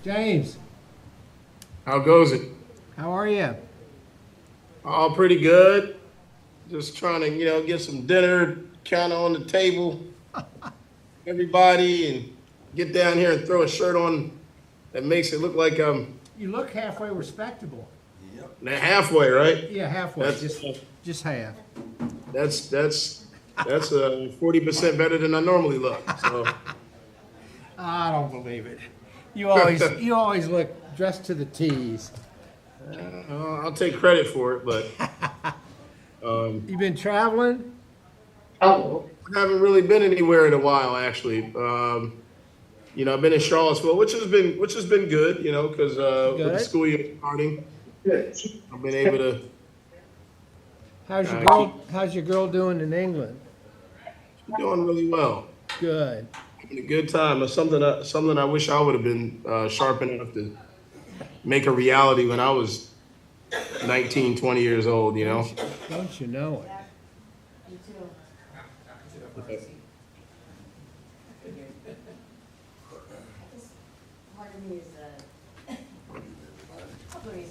James, How goes it? how are you? All pretty good. Just trying to, get some dinner kind of on the table, everybody, and get down here and throw a shirt on that makes it look like I'm You look halfway respectable. halfway, right? Yeah, halfway, That's just half. that's 40% better than I normally look. So I don't believe it. You always look dressed to the T's. I'll take credit for it, but You been traveling? I haven't really been anywhere in a while, actually. I've been in Charlottesville, which has been good, because with the Good. school year starting, I've been able to How's your keep girl? How's your girl doing in England? doing really well. Good. Having a good time. It's something I wish I would have been sharp enough to make a reality when I was 19, 20 years old. Don't you know it?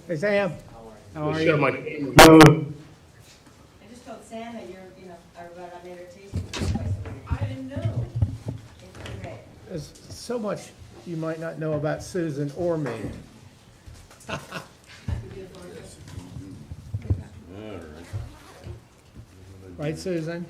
Hey Sam, how are Shut you? my camera. I just told Sam that I made her taste it twice a week. I didn't know. It's pretty great. There's so much you might not know about Susan or me. Right, Susan?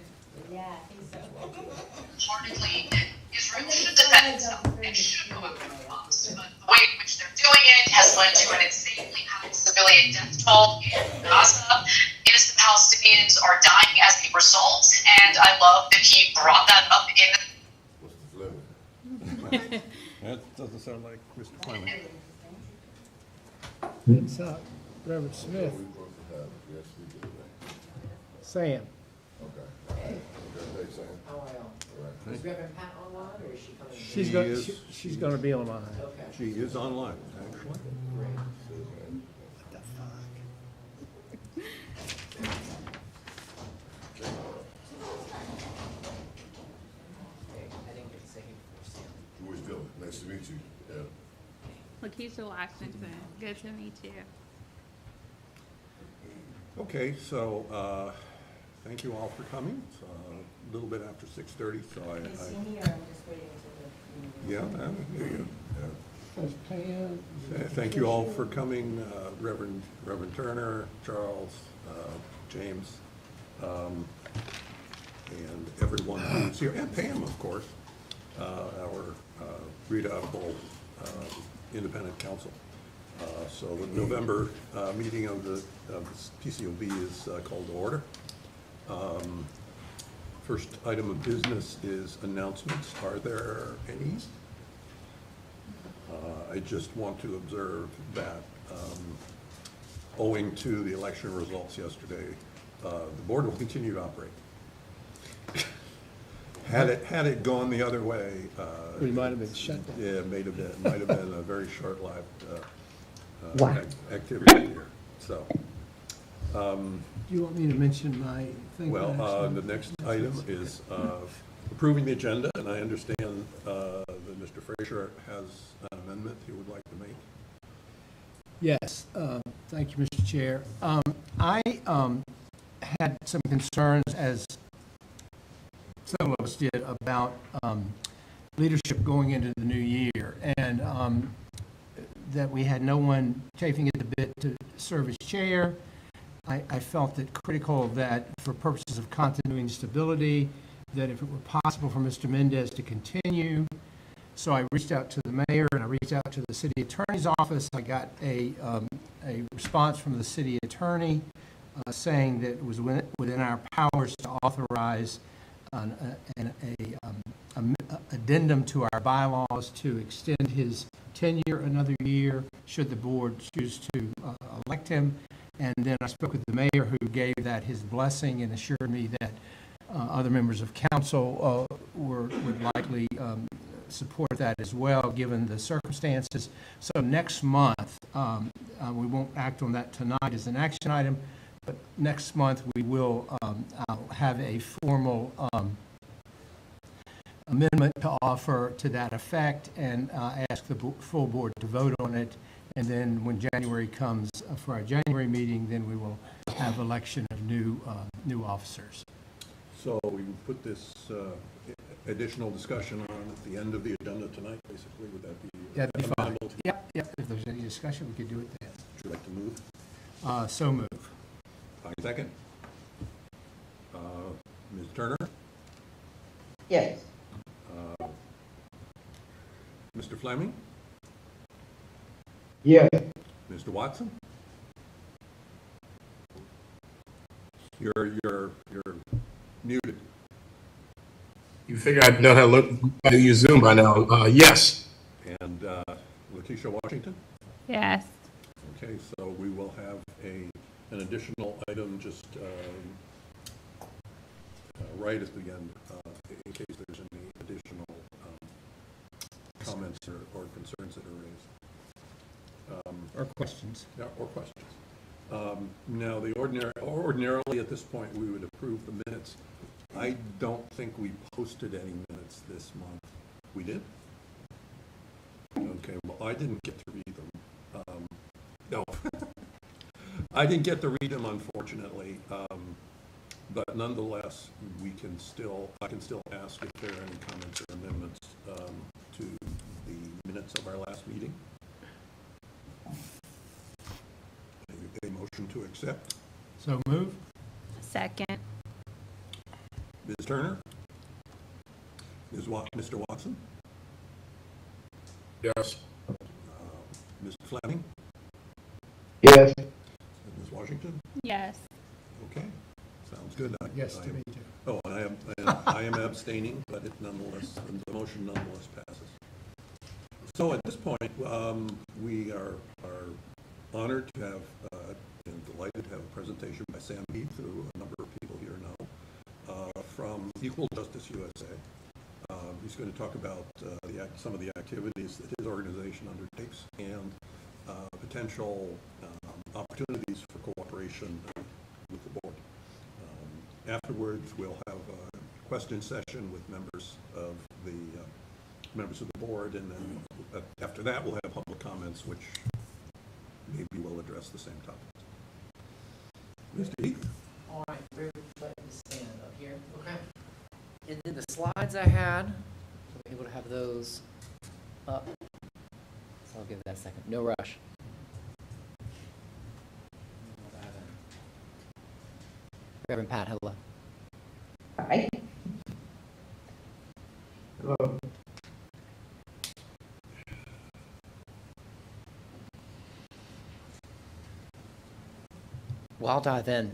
Yeah, I think so. Wholeheartedly that Israel should defend itself and should go after the Hamas. But the way in which they're doing it has led to an insanely high civilian death toll in Gaza. Innocent Palestinians are dying as a result, and I love that he brought that up in the That doesn't sound like Mr. Fleming. What's up? Reverend Smith. Sam. Is Reverend Pat online, or is she coming? She's She going. is- She's going to be online. Okay, She is online, actually. great. Okay, I didn't get to say him before Sam. George Dillon, nice to meet you. Yeah. Lakeisha Washington, good to meet you. Okay, so, thank you all for coming. It's a little bit after 6:30, so Can you see me, or I'm just waiting until the? yeah, I hear you. There's Pam. Thank you all for coming, Reverend Turner, Charles, James, and everyone who's here, and Pam, of course, our redoubtable independent counsel. So the November meeting of the PCOB is called to order. First item of business is announcements. Are there any? I just want to observe that owing to the election results yesterday, the board will continue to operate. Had it gone the other way, We might have been shut down. yeah, it might have been a very short-lived activity here. So, Do you want me to mention my thing? well, last the time? next item is approving the agenda, and I understand that Mr. Frazier has an amendment he would like to make. Yes, thank you, Mr. Chair. I had some concerns, as several of us did, about leadership going into the new year, and that we had no one chafing at the bit to serve as chair. I felt that critical that for purposes of continuity and stability, that if it were possible for Mr. Mendez to continue. So I reached out to the mayor and I reached out to the city attorney's office. I got a response from the city attorney saying that it was within our powers to authorize an addendum to our bylaws to extend his tenure another year, should the board choose to elect him. And then I spoke with the mayor, who gave that his blessing and assured me that other members of council would likely support that as well, given the circumstances. So next month, we won't act on that tonight as an action item, but next month we will have a formal amendment to offer to that effect and ask the full board to vote on it. And then when January comes for our January meeting, then we will have election of new officers. So we put this additional discussion on at the end of the agenda tonight, basically, would that be? That'd be fine. amenable to- Yep, if there's any discussion, we could do it then. Would you like to move? So move. Fine, second. Ms. Turner? Yes. Mr. Fleming? Yeah. Mr. Watson? You're muted. You figure I'd know how to look, how to use Zoom by now. Yes. And Letitia Washington? Yes. Okay, so we will have an additional item just right at the end, in case there's any additional comments or concerns that are raised. Or questions. Yeah, or questions. Now, ordinarily at this point, we would approve the minutes. I don't think we posted any minutes this month. We did? Okay, well, I didn't get to read them. No. I didn't get to read them, unfortunately. But nonetheless, I can still ask if there are any comments or amendments to the minutes of our last meeting. A motion to accept. So move. Second. Ms. Turner? Mr. Watson? Yes. Mr. Fleming? Yes. Ms. Washington? Yes. Okay, sounds good. Yes, to me too. Oh, and I am abstaining, but it nonetheless, the motion nonetheless passes. So at this point, we are honored to have, and delighted to have a presentation by Sam Heath, who a number of people here know, from Equal Justice USA. He's going to talk about some of the activities that his organization undertakes and potential opportunities for cooperation with the board. Afterwards, we'll have a question session with members of the board, and then after that, we'll have public comments, which maybe will address the same topic. Mr. Heath? All right, very let me stand up here. Okay. And then the slides I had, we're able to have those up. So I'll give that a second. No rush. Reverend Pat, hello. Hi. Hello. Well, I'll dive in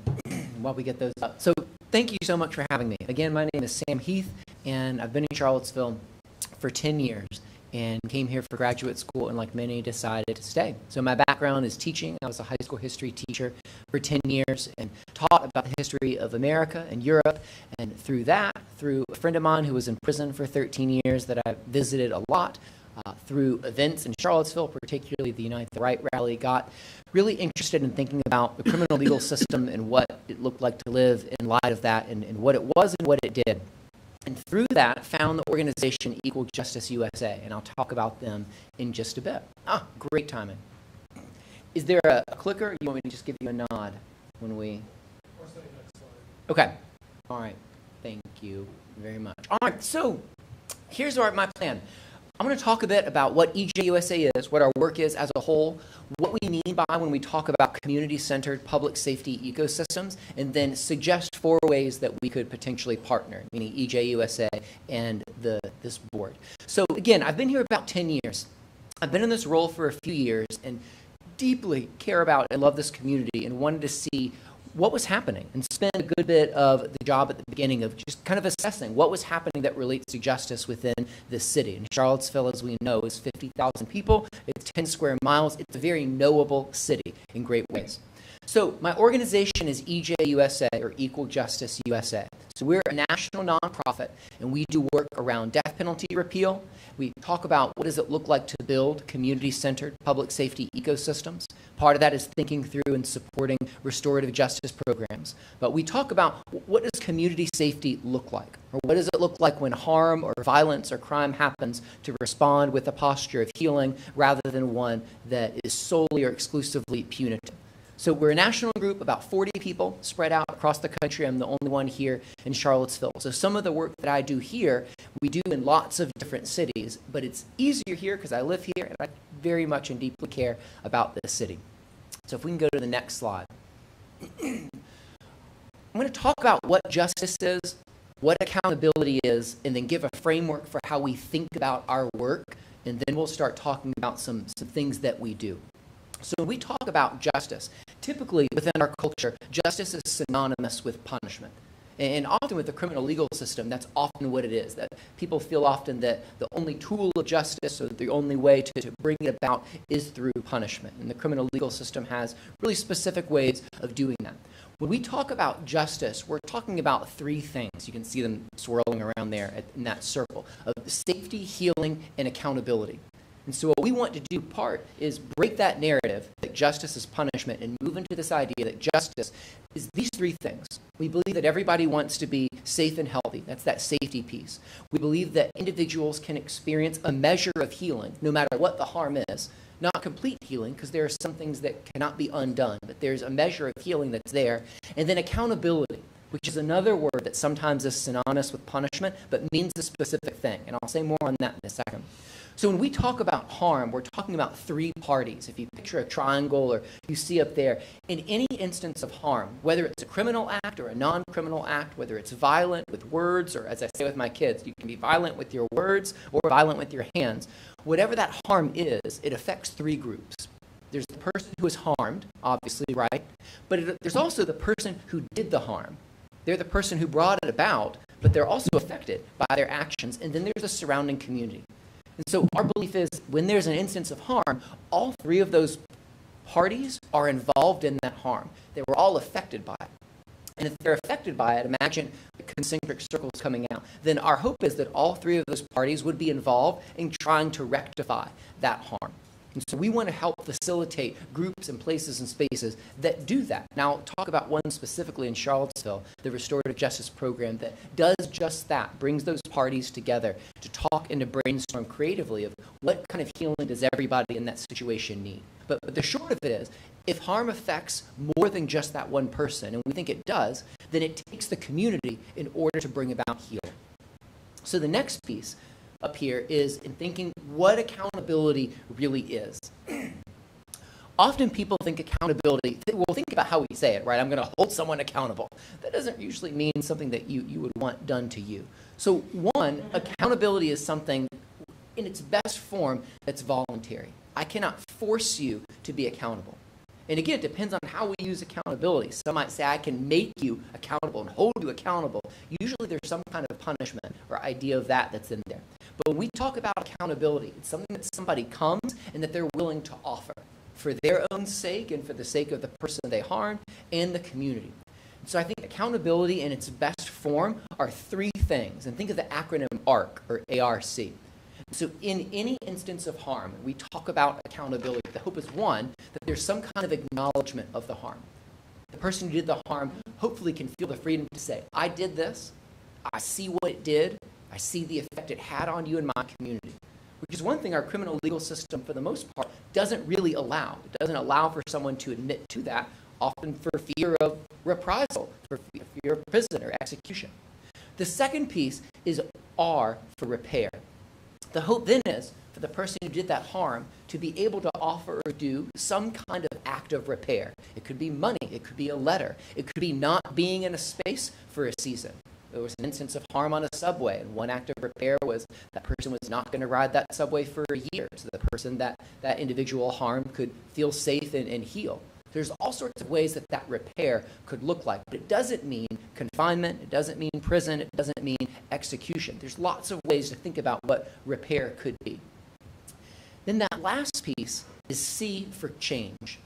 while we get those up. So thank you so much for having me. Again, my name is Sam Heath, and I've been in Charlottesville for 10 years and came here for graduate school, and like many, decided to stay. So my background is teaching. I was a high school history teacher for 10 years and taught about the history of America and Europe. And through that, through a friend of mine who was in prison for 13 years that I visited a lot, through events in Charlottesville, particularly the Unite the Right rally, got really interested in thinking about the criminal legal system and what it looked like to live in light of that, and what it was and what it did. And through that, found the organization Equal Justice USA, and I'll talk about them in just a bit. Great timing. Is there a clicker? You want me to just give you a nod when we... Okay. All right. Thank you very much. All right, so here's my plan. I'm going to talk a bit about what EJUSA is, what our work is as a whole, what we mean by when we talk about community-centered public safety ecosystems, and then suggest 4 ways that we could potentially partner, meaning EJUSA and this board. So again, I've been here about 10 years. I've been in this role for a few years and deeply care about and love this community and wanted to see what was happening and spend a good bit of the job at the beginning of just kind of assessing what was happening that relates to justice within this city. And Charlottesville, as we know, is 50,000 people. It's 10 square miles. It's a very knowable city in great ways. So my organization is EJUSA, or Equal Justice USA. So we're a national nonprofit, and we do work around death penalty repeal. We talk about what does it look like to build community-centered public safety ecosystems. Part of that is thinking through and supporting restorative justice programs. But we talk about what does community safety look like, or what does it look like when harm or violence or crime happens, to respond with a posture of healing rather than one that is solely or exclusively punitive. So we're a national group, about 40 people spread out across the country. I'm the only one here in Charlottesville. So some of the work that I do here, we do in lots of different cities, but it's easier here because I live here and I very much and deeply care about this city. So if we can go to the next slide. I'm going to talk about what justice is, what accountability is, and then give a framework for how we think about our work, and then we'll start talking about some things that we do. So when we talk about justice, typically within our culture, justice is synonymous with punishment. And often with the criminal legal system, that's often what it is, that people feel often that the only tool of justice, or the only way to bring it about, is through punishment. And the criminal legal system has really specific ways of doing that. When we talk about justice, we're talking about three things. You can see them swirling around there in that circle of safety, healing, and accountability. And so what we want to do part is break that narrative that justice is punishment and move into this idea that justice is these three things. We believe that everybody wants to be safe and healthy. That's that safety piece. We believe that individuals can experience a measure of healing no matter what the harm is. Not complete healing, because there are some things that cannot be undone, but there's a measure of healing that's there. And then accountability, which is another word that sometimes is synonymous with punishment, but means a specific thing. And I'll say more on that in a second. So when we talk about harm, we're talking about three parties. If you picture a triangle, or you see up there, in any instance of harm, whether it's a criminal act or a non-criminal act, whether it's violent with words, or as I say with my kids, you can be violent with your words or violent with your hands. Whatever that harm is, it affects three groups. There's the person who is harmed, obviously, right? But there's also the person who did the harm. They're the person who brought it about, but they're also affected by their actions. And then there's the surrounding community. And so our belief is when there's an instance of harm, all three of those parties are involved in that harm. They were all affected by it. And if they're affected by it, imagine the concentric circles coming out. Then our hope is that all three of those parties would be involved in trying to rectify that harm. And so we want to help facilitate groups and places and spaces that do that. Now, I'll talk about one specifically in Charlottesville, the Restorative Justice Program, that does just that, brings those parties together to talk and to brainstorm creatively of what kind of healing does everybody in that situation need. But the short of it is, if harm affects more than just that one person, and we think it does, then it takes the community in order to bring about healing. So the next piece up here is in thinking what accountability really is. Often people think accountability, well, think about how we say it, right? I'm going to hold someone accountable. That doesn't usually mean something that you would want done to you. So one, accountability is something in its best form that's voluntary. I cannot force you to be accountable. And again, it depends on how we use accountability. Some might say I can make you accountable and hold you accountable. Usually there's some kind of punishment or idea of that that's in there. But when we talk about accountability, it's something that somebody comes and that they're willing to offer for their own sake and for the sake of the person they harmed and the community. And so I think accountability in its best form are three things. And think of the acronym ARC, or ARC. So in any instance of harm, we talk about accountability. The hope is, one, that there's some kind of acknowledgement of the harm. The person who did the harm hopefully can feel the freedom to say, I did this, I see what it did, I see the effect it had on you and my community. Which is one thing our criminal legal system, for the most part, doesn't really allow. It doesn't allow for someone to admit to that, often for fear of reprisal, for fear of prison or execution. The second piece is R for repair. The hope then is for the person who did that harm to be able to offer or do some kind of act of repair. It could be money, it could be a letter, it could be not being in a space for a season. There was an instance of harm on a subway, and one act of repair was that person was not going to ride that subway for a year, so the person that individual harmed could feel safe and heal. There's all sorts of ways that that repair could look like, but it doesn't mean confinement, it doesn't mean prison, it doesn't mean execution. There's lots of ways to think about what repair could be. Then that last piece is C for change.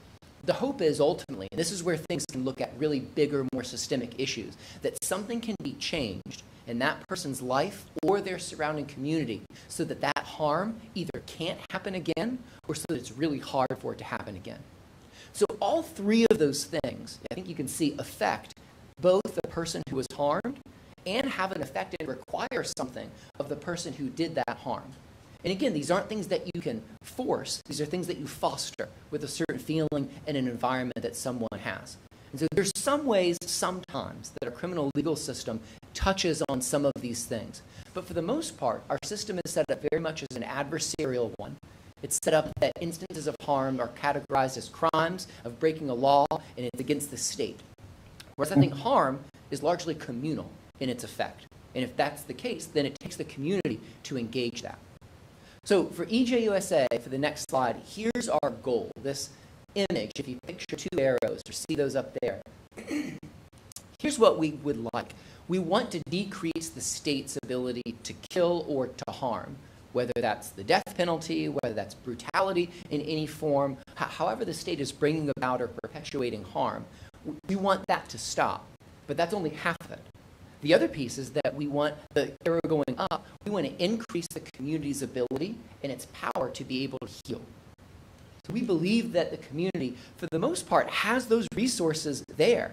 The hope is ultimately, and this is where things can look at really bigger, more systemic issues, that something can be changed in that person's life or their surrounding community so that that harm either can't happen again or so that it's really hard for it to happen again. So all three of those things, I think you can see, affect both the person who was harmed and have an effect and require something of the person who did that harm. And again, these aren't things that you can force. These are things that you foster with a certain feeling and an environment that someone has. And so there's some ways sometimes that our criminal legal system touches on some of these things. But for the most part, our system is set up very much as an adversarial one. It's set up that instances of harm are categorized as crimes of breaking a law, and it's against the state. Whereas I think harm is largely communal in its effect. And if that's the case, then it takes the community to engage that. So for EJUSA, for the next slide, here's our goal. This image, if you picture two arrows or see those up there, here's what we would like. We want to decrease the state's ability to kill or to harm, whether that's the death penalty, whether that's brutality in any form, however the state is bringing about or perpetuating harm. We want that to stop, but that's only half of it. The other piece is that we want the arrow going up, we want to increase the community's ability and its power to be able to heal. So we believe that the community, for the most part, has those resources there.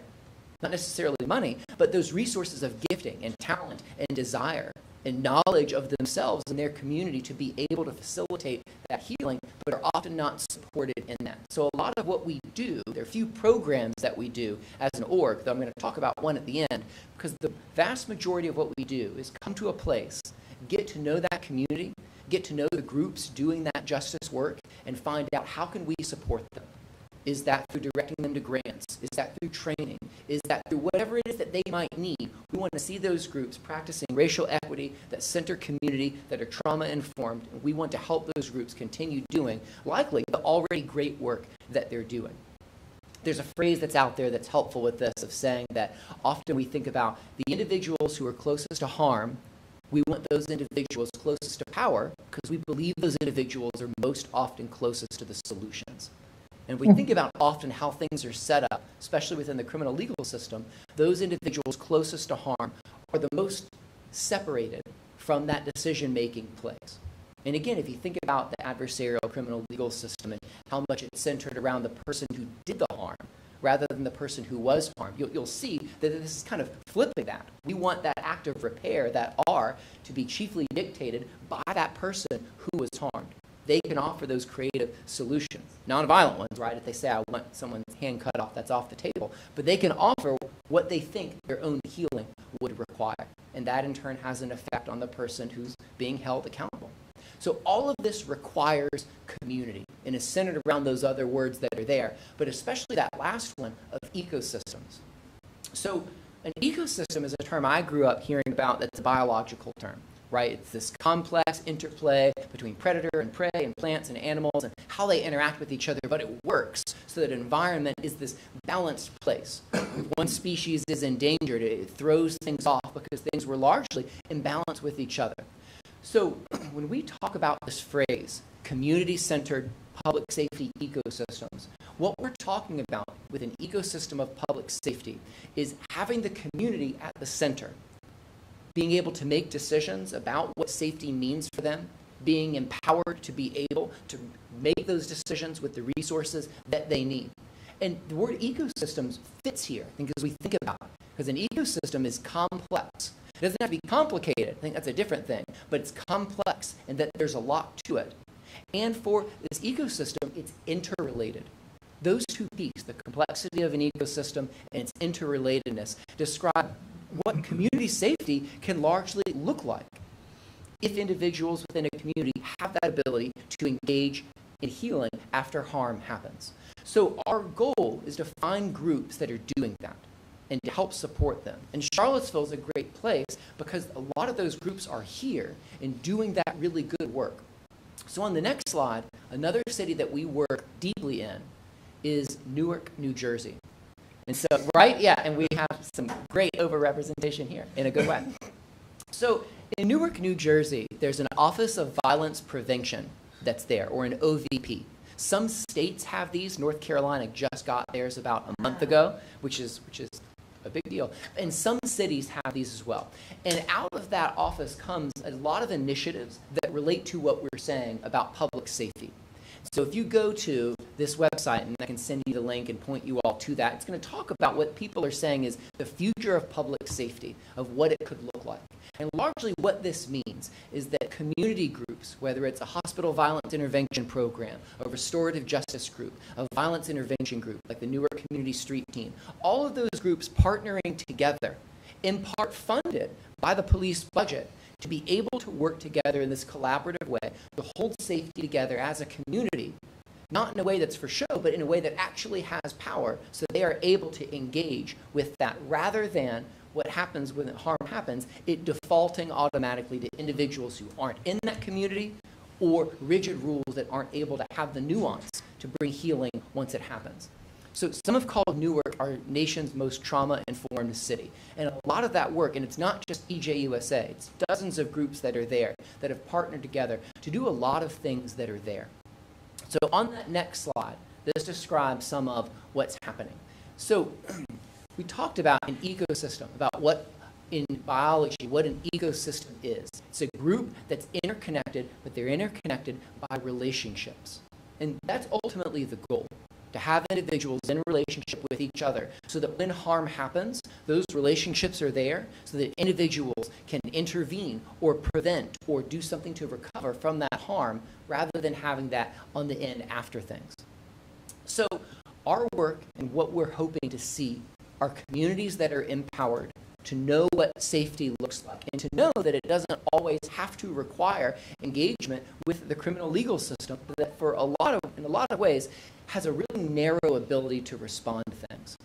Not necessarily money, but those resources of gifting and talent and desire and knowledge of themselves and their community to be able to facilitate that healing, but are often not supported in that. So a lot of what we do, there are a few programs that we do as an org, though I'm going to talk about one at the end, because the vast majority of what we do is come to a place, get to know that community, get to know the groups doing that justice work, and find out how can we support them. Is that through directing them to grants? Is that through training? Is that through whatever it is that they might need? We want to see those groups practicing racial equity that center community, that are trauma-informed, and we want to help those groups continue doing, likely, the already great work that they're doing. There's a phrase that's out there that's helpful with this, of saying that often we think about the individuals who are closest to harm. We want those individuals closest to power because we believe those individuals are most often closest to the solutions. And we think about often how things are set up, especially within the criminal legal system, those individuals closest to harm are the most separated from that decision-making place. And again, if you think about the adversarial criminal legal system and how much it's centered around the person who did the harm rather than the person who was harmed, you'll see that this is kind of flipping that. We want that act of repair, that R, to be chiefly dictated by that person who was harmed. They can offer those creative solutions. Nonviolent ones, right? If they say, I want someone's hand cut off, that's off the table. But they can offer what they think their own healing would require. And that in turn has an effect on the person who's being held accountable. So all of this requires community and is centered around those other words that are there, but especially that last one of ecosystems. So an ecosystem is a term I grew up hearing about that's a biological term. Right? It's this complex interplay between predator and prey and plants and animals and how they interact with each other, but it works so that an environment is this balanced place. If one species is endangered, it throws things off because things were largely in balance with each other. So when we talk about this phrase, community-centered public safety ecosystems, what we're talking about with an ecosystem of public safety is having the community at the center, being able to make decisions about what safety means for them, being empowered to be able to make those decisions with the resources that they need. And the word ecosystems fits here, I think, as we think about it, because an ecosystem is complex. It doesn't have to be complicated. I think that's a different thing, but it's complex and that there's a lot to it. And for this ecosystem, it's interrelated. Those two pieces, the complexity of an ecosystem and its interrelatedness, describe what community safety can largely look like if individuals within a community have that ability to engage in healing after harm happens. So our goal is to find groups that are doing that and to help support them. And Charlottesville is a great place because a lot of those groups are here and doing that really good work. So on the next slide, another city that we work deeply in is Newark, New Jersey. And so, right? Yeah, and we have some great overrepresentation here in a good way. So in Newark, New Jersey, there's an Office of Violence Prevention that's there, or an OVP. Some states have these. North Carolina just got theirs about a month ago, which is a big deal. And some cities have these as well. And out of that office comes a lot of initiatives that relate to what we're saying about public safety. So if you go to this website, and I can send you the link and point you all to that, it's going to talk about what people are saying is the future of public safety, of what it could look like. And largely what this means is that community groups, whether it's a hospital violence intervention program, a restorative justice group, a violence intervention group like the Newark Community Street Team, all of those groups partnering together, in part funded by the police budget, to be able to work together in this collaborative way to hold safety together as a community, not in a way that's for show, but in a way that actually has power, so they are able to engage with that, rather than what happens when harm happens, it defaulting automatically to individuals who aren't in that community, or rigid rules that aren't able to have the nuance to bring healing once it happens. So some have called Newark our nation's most trauma-informed city. And a lot of that work, and it's not just EJUSA, it's dozens of groups that are there that have partnered together to do a lot of things that are there. So on that next slide, this describes some of what's happening. So we talked about an ecosystem, about what in biology, what an ecosystem is. It's a group that's interconnected, but they're interconnected by relationships. And that's ultimately the goal, to have individuals in relationship with each other so that when harm happens, those relationships are there so that individuals can intervene or prevent or do something to recover from that harm, rather than having that on the end after things. So our work and what we're hoping to see are communities that are empowered to know what safety looks like, and to know that it doesn't always have to require engagement with the criminal legal system, that in a lot of ways has a really narrow ability to respond to things.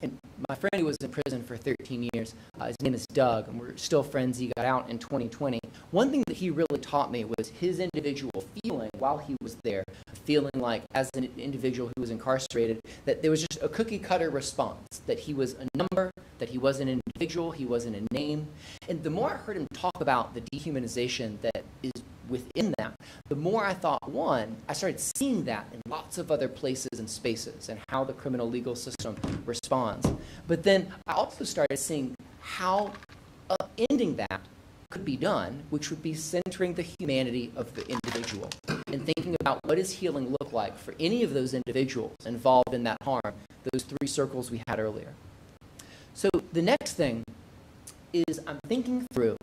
And my friend who was in prison for 13 years, his name is Doug, and we're still friends. He got out in 2020. One thing that he really taught me was his individual feeling while he was there, feeling like, as an individual who was incarcerated, that there was just a cookie-cutter response, that he was a number, that he wasn't an individual, he wasn't a name. And the more I heard him talk about the dehumanization that is within that, the more I thought, one, I started seeing that in lots of other places and spaces, and how the criminal legal system responds. But then I also started seeing how ending that could be done, which would be centering the humanity of the individual, and thinking about what does healing look like for any of those individuals involved in that harm, those three circles we had earlier. So the next thing is I'm thinking through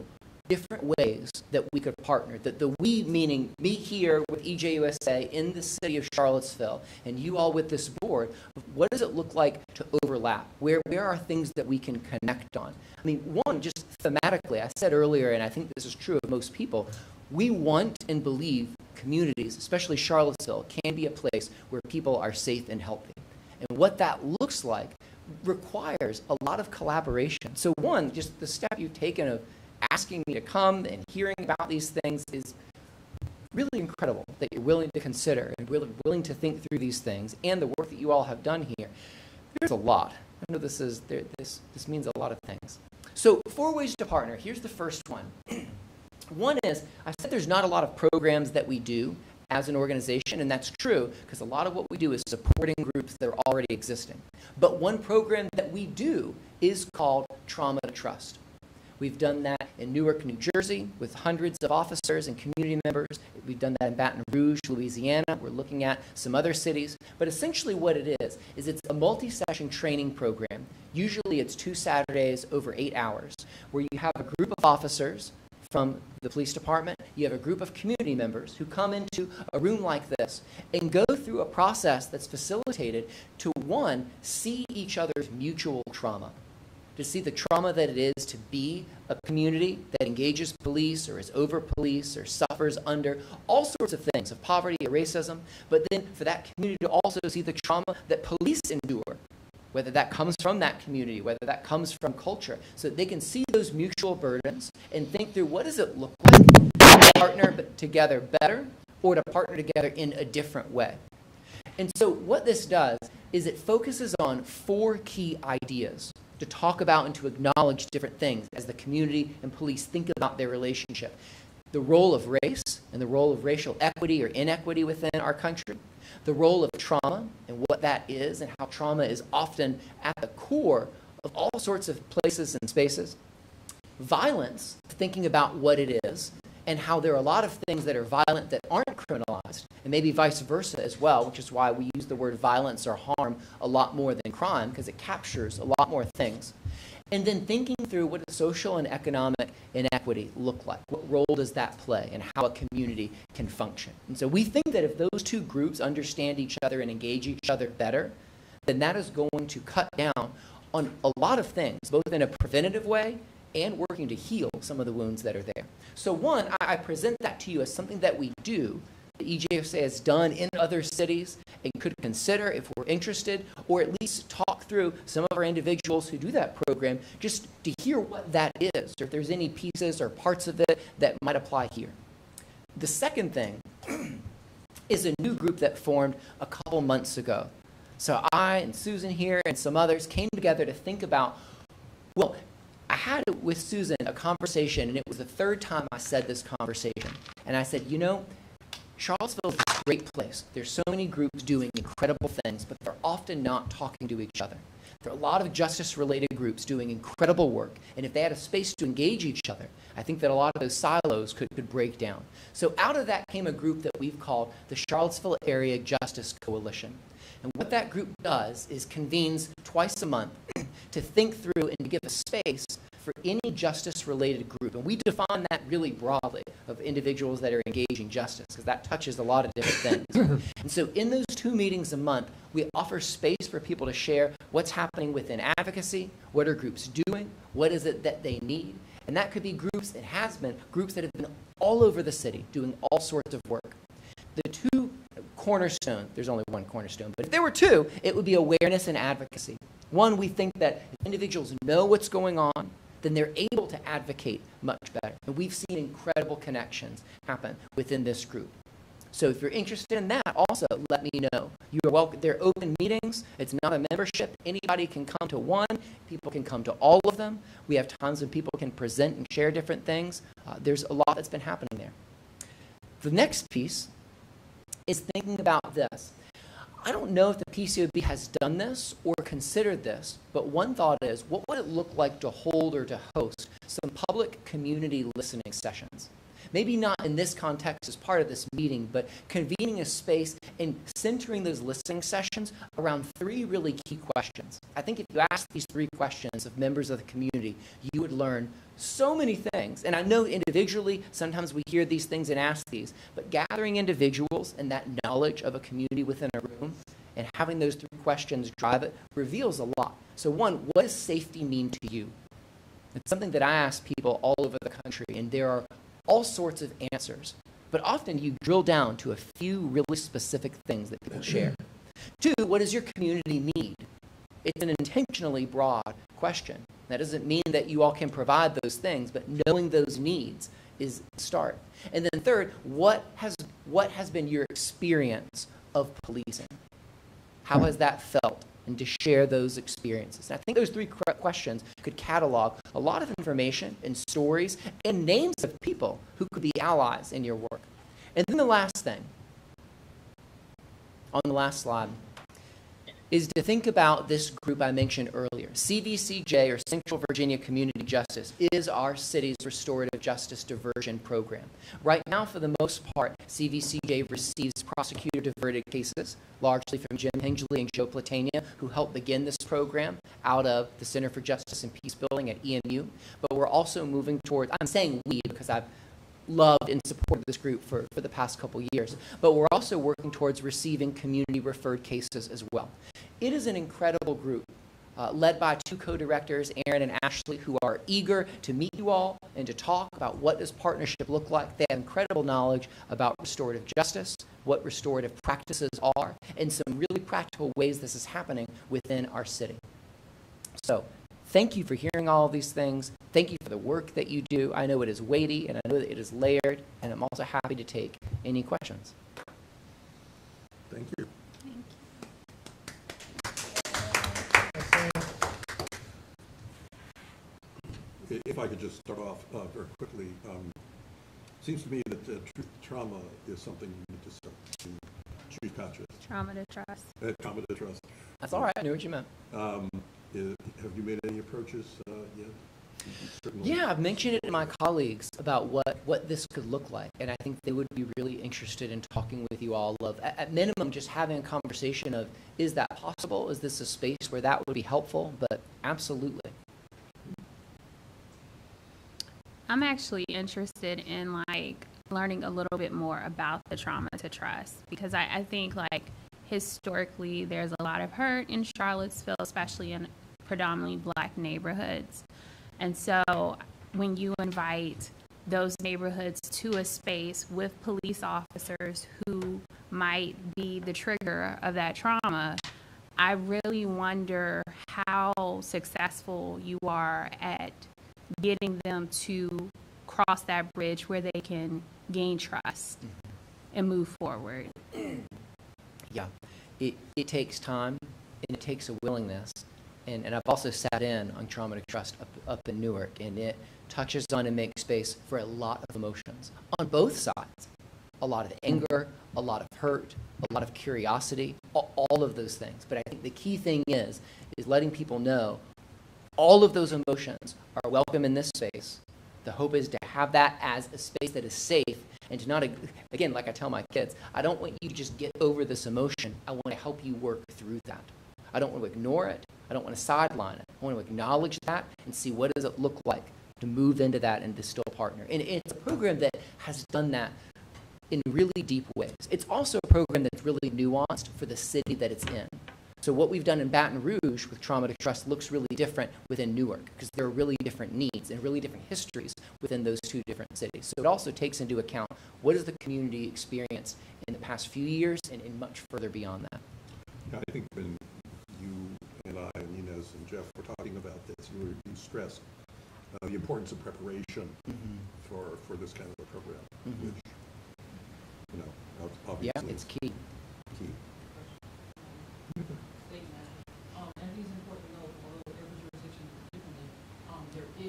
different ways that we could partner, that the we meaning me here with EJUSA in the city of Charlottesville, and you all with this board, what does it look like to overlap? Where are things that we can connect on? I mean, one, just thematically, I said earlier, and I think this is true of most people, we want and believe communities, especially Charlottesville, can be a place where people are safe and healthy. And what that looks like requires a lot of collaboration. So one, just the step you've taken of asking me to come and hearing about these things is really incredible, that you're willing to consider and really willing to think through these things, and the work that you all have done here. There's a lot. I know this means a lot of things. So 4 ways to partner. Here's the first one. One is, I said there's not a lot of programs that we do as an organization, and that's true, because a lot of what we do is supporting groups that are already existing. But one program that we do is called Trauma to Trust. We've done that in Newark, New Jersey, with hundreds of officers and community members. We've done that in Baton Rouge, Louisiana. We're looking at some other cities. But essentially what it is it's a multi-session training program. Usually it's 2 Saturdays over 8 hours, where you have a group of officers from the police department, you have a group of community members who come into a room like this and go through a process that's facilitated to, one, see each other's mutual trauma, to see the trauma that it is to be a community that engages police or is over police or suffers under all sorts of things, of poverty or racism, but then for that community to also see the trauma that police endure, whether that comes from that community, whether that comes from culture, so that they can see those mutual burdens and think through what does it look like to partner together better or to partner together in a different way. And so what this does is it focuses on 4 key ideas to talk about and to acknowledge different things as the community and police think about their relationship. The role of race and the role of racial equity or inequity within our country, the role of trauma and what that is and how trauma is often at the core of all sorts of places and spaces. Violence, thinking about what it is and how there are a lot of things that are violent that aren't criminalized, and maybe vice versa as well, which is why we use the word violence or harm a lot more than crime, because it captures a lot more things. And then thinking through what does social and economic inequity look like? What role does that play and how a community can function? And so we think that if those two groups understand each other and engage each other better, then that is going to cut down on a lot of things, both in a preventative way and working to heal some of the wounds that are there. So one, I present that to you as something that we do, that EJFSA has done in other cities and could consider if we're interested, or at least talk through some of our individuals who do that program just to hear what that is, or if there's any pieces or parts of it that might apply here. The second thing is a new group that formed a couple months ago. So I and Susan here and some others came together to think about, well, I had with Susan a conversation, and it was the third time I said this conversation. And I said, you know, Charlottesville is a great place. There's so many groups doing incredible things, but they're often not talking to each other. There are a lot of justice-related groups doing incredible work, and if they had a space to engage each other, I think that a lot of those silos could break down. So out of that came a group that we've called the Charlottesville Area Justice Coalition. And what that group does is convenes twice a month to think through and to give a space for any justice-related group. And we define that really broadly of individuals that are engaging justice, because that touches a lot of different things. And so in those 2 meetings a month, we offer space for people to share what's happening within advocacy, what are groups doing, what is it that they need. And that could be groups, it has been, groups that have been all over the city doing all sorts of work. The two cornerstones, there's only one cornerstone, but if there were two, it would be awareness and advocacy. One, we think that if individuals know what's going on, then they're able to advocate much better. And we've seen incredible connections happen within this group. So if you're interested in that, also let me know. You are welcome. They're open meetings. It's not a membership. Anybody can come to one. People can come to all of them. We have times when people can present and share different things. There's a lot that's been happening there. The next piece is thinking about this. I don't know if the PCOB has done this or considered this, but one thought is, what would it look like to hold or to host some public community listening sessions? Maybe not in this context as part of this meeting, but convening a space and centering those listening sessions around 3 really key questions. I think if you ask these 3 questions of members of the community, you would learn so many things. And I know individually, sometimes we hear these things and ask these, but gathering individuals and that knowledge of a community within a room and having those 3 questions drive it reveals a lot. So one, what does safety mean to you? It's something that I ask people all over the country, and there are all sorts of answers, but often you drill down to a few really specific things that people share. 2, what does your community need? It's an intentionally broad question. That doesn't mean that you all can provide those things, but knowing those needs is the start. And then 3rd, what has been your experience of policing? How has that felt? And to share those experiences. And I think those 3 questions could catalog a lot of information and stories and names of people who could be allies in your work. And then the last thing, on the last slide, is to think about this group I mentioned earlier. CVCJ, or Central Virginia Community Justice, is our city's restorative justice diversion program. Right now, for the most part, CVCJ receives prosecutor-diverted cases, largely from Jim Hingley and Joe Platania, who helped begin this program out of the Center for Justice and Peace Building at EMU. But we're also moving toward, I'm saying we because I've loved and supported this group for the past couple years, but we're also working towards receiving community-referred cases as well. It is an incredible group, led by 2 co-directors, Aaron and Ashley, who are eager to meet you all and to talk about what does partnership look like. They have incredible knowledge about restorative justice, what restorative practices are, and some really practical ways this is happening within our city. So, thank you for hearing all of these things. Thank you for the work that you do. I know it is weighty, and I know that it is layered, and I'm also happy to take any questions. Thank you. Thank If I could just start off very quickly, seems to me that trauma is something you need to start to Chief Patches, Trauma to trust. Trauma to trust. That's all right. I knew what you meant. Have you made any approaches yet? Certainly. Yeah, I've mentioned it to my colleagues about what this could look like, and I think they would be really interested in talking with you all of, at minimum, just having a conversation of, is that possible? Is this a space where that would be helpful? But absolutely. I'm actually interested in like learning a little bit more about the trauma to trust, because I think like historically there's a lot of hurt in Charlottesville, especially in predominantly Black neighborhoods. And so when you invite those neighborhoods to a space with police officers who might be the trigger of that trauma, I really wonder how successful you are at getting them to cross that bridge where they can gain trust and move forward. Yeah, it takes time and it takes a willingness. And I've also sat in on Trauma to Trust up in Newark, and it touches on and makes space for a lot of emotions on both sides. A lot of anger, a lot of hurt, a lot of curiosity, all of those things. But I think the key thing is letting people know all of those emotions are welcome in this space. The hope is to have that as a space that is safe and to not, again, like I tell my kids, I don't want you to just get over this emotion. I want to help you work through that. I don't want to ignore it. I don't want to sideline it. I want to acknowledge that and see what does it look like to move into that and to still partner. And it's a program that has done that in really deep ways. It's also a program that's really nuanced for the city that it's in. So what we've done in Baton Rouge with Trauma to Trust looks really different within Newark, because there are really different needs and really different histories within those two different cities. So it also takes into account what has the community experienced in the past few years and much further beyond that. Yeah, I think when you and I and Inez and Jeff were talking about this, you stressed the importance of preparation for this kind of a program, which, you know, obviously Yeah, it's key. key. And it is important to know, although every jurisdiction is differently,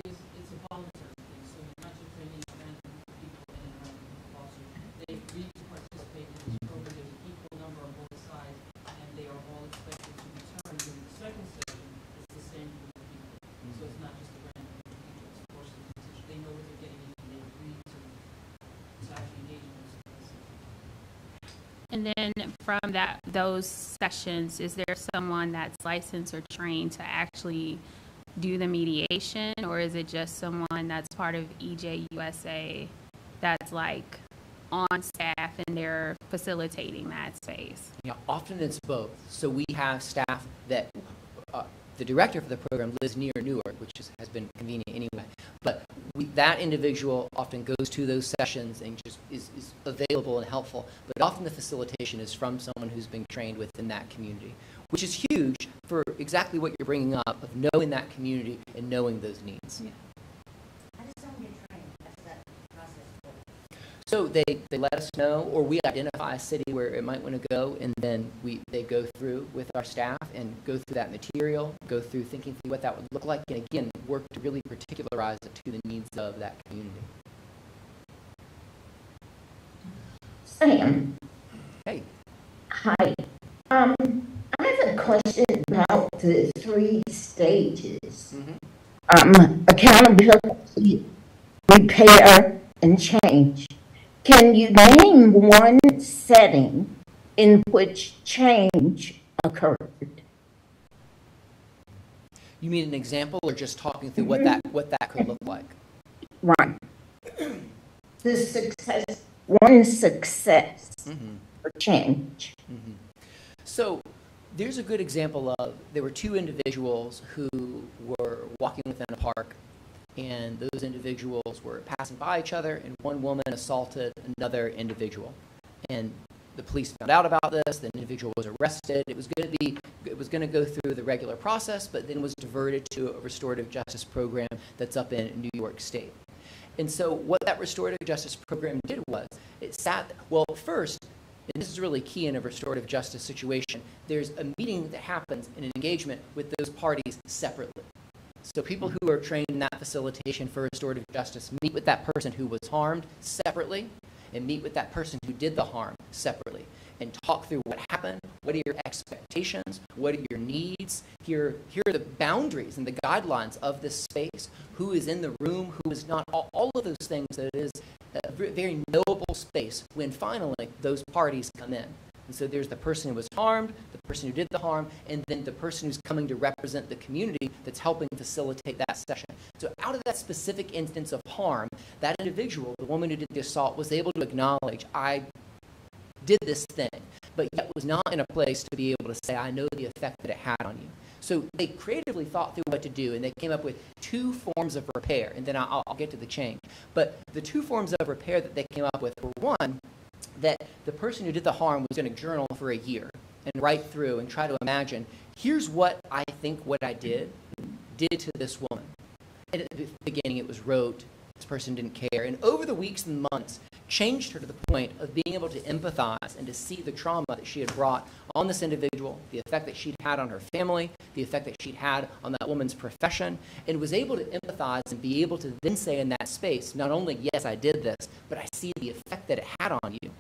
it's a voluntary thing, so you're not just training random people in and random officers. They agree to participate in this program. There's an equal number on both sides, and they are all expected to return during the second session. It's the same group of people. So it's not just a random group of people. It's a course of teaching. They know what they're getting into, and they agree to actually engage in this. And then from those sessions, is there someone that's licensed or trained to actually do the mediation, or is it just someone that's part of EJUSA that's like on staff and they're facilitating that space? Yeah, often it's both. So we have staff that the director for the program lives near Newark, which has been convenient anyway. But that individual often goes to those sessions and just is available and helpful. But often the facilitation is from someone who's been trained within that community, which is huge for exactly what you're bringing up of knowing that community and knowing those needs. Yeah. How does someone get trained? How does that process work? So they let us know, or we identify a city where it might want to go, and then they go through with our staff and go through that material, go through thinking through what that would look like, and again, work to really particularize it to the needs of that community. Sam, Hey. hi. I have a question about the 3 stages. Accountability, repair, and change. Can you name one setting in which change occurred? You mean an example, or just talking through what that could look like? Right. One success for change. So there's a good example of, there were 2 individuals who were walking within a park, and those individuals were passing by each other, and one woman assaulted another individual. And the police found out about this, the individual was arrested. It was going to go through the regular process, but then was diverted to a restorative justice program that's up in New York State. And so what that restorative justice program did was, it sat, well, first, and this is really key in a restorative justice situation, there's a meeting that happens in an engagement with those parties separately. So people who are trained in that facilitation for restorative justice meet with that person who was harmed separately, and meet with that person who did the harm separately. and talk through what happened, what are your expectations, what are your needs, here are the boundaries and the guidelines of this space, who is in the room, who is not, all of those things. That it is a very knowable space when finally those parties come in. And so there's the person who was harmed, the person who did the harm, and then the person who's coming to represent the community that's helping facilitate that session. So out of that specific instance of harm, that individual, the woman who did the assault, was able to acknowledge, I did this thing, but yet was not in a place to be able to say, I know the effect that it had on you. So they creatively thought through what to do, and they came up with 2 forms of repair, and then I'll get to the change. But the 2 forms of repair that they came up with were, one, that the person who did the harm was going to journal for a year and write through and try to imagine, here's what I think what I did to this woman. And at the beginning it was wrote, this person didn't care. And over the weeks and months, changed her to the point of being able to empathize and to see the trauma that she had brought on this individual, the effect that she'd had on her family, the effect that she'd had on that woman's profession, and was able to empathize and be able to then say in that space, not only, yes, I did this, but I see the effect that it had on you.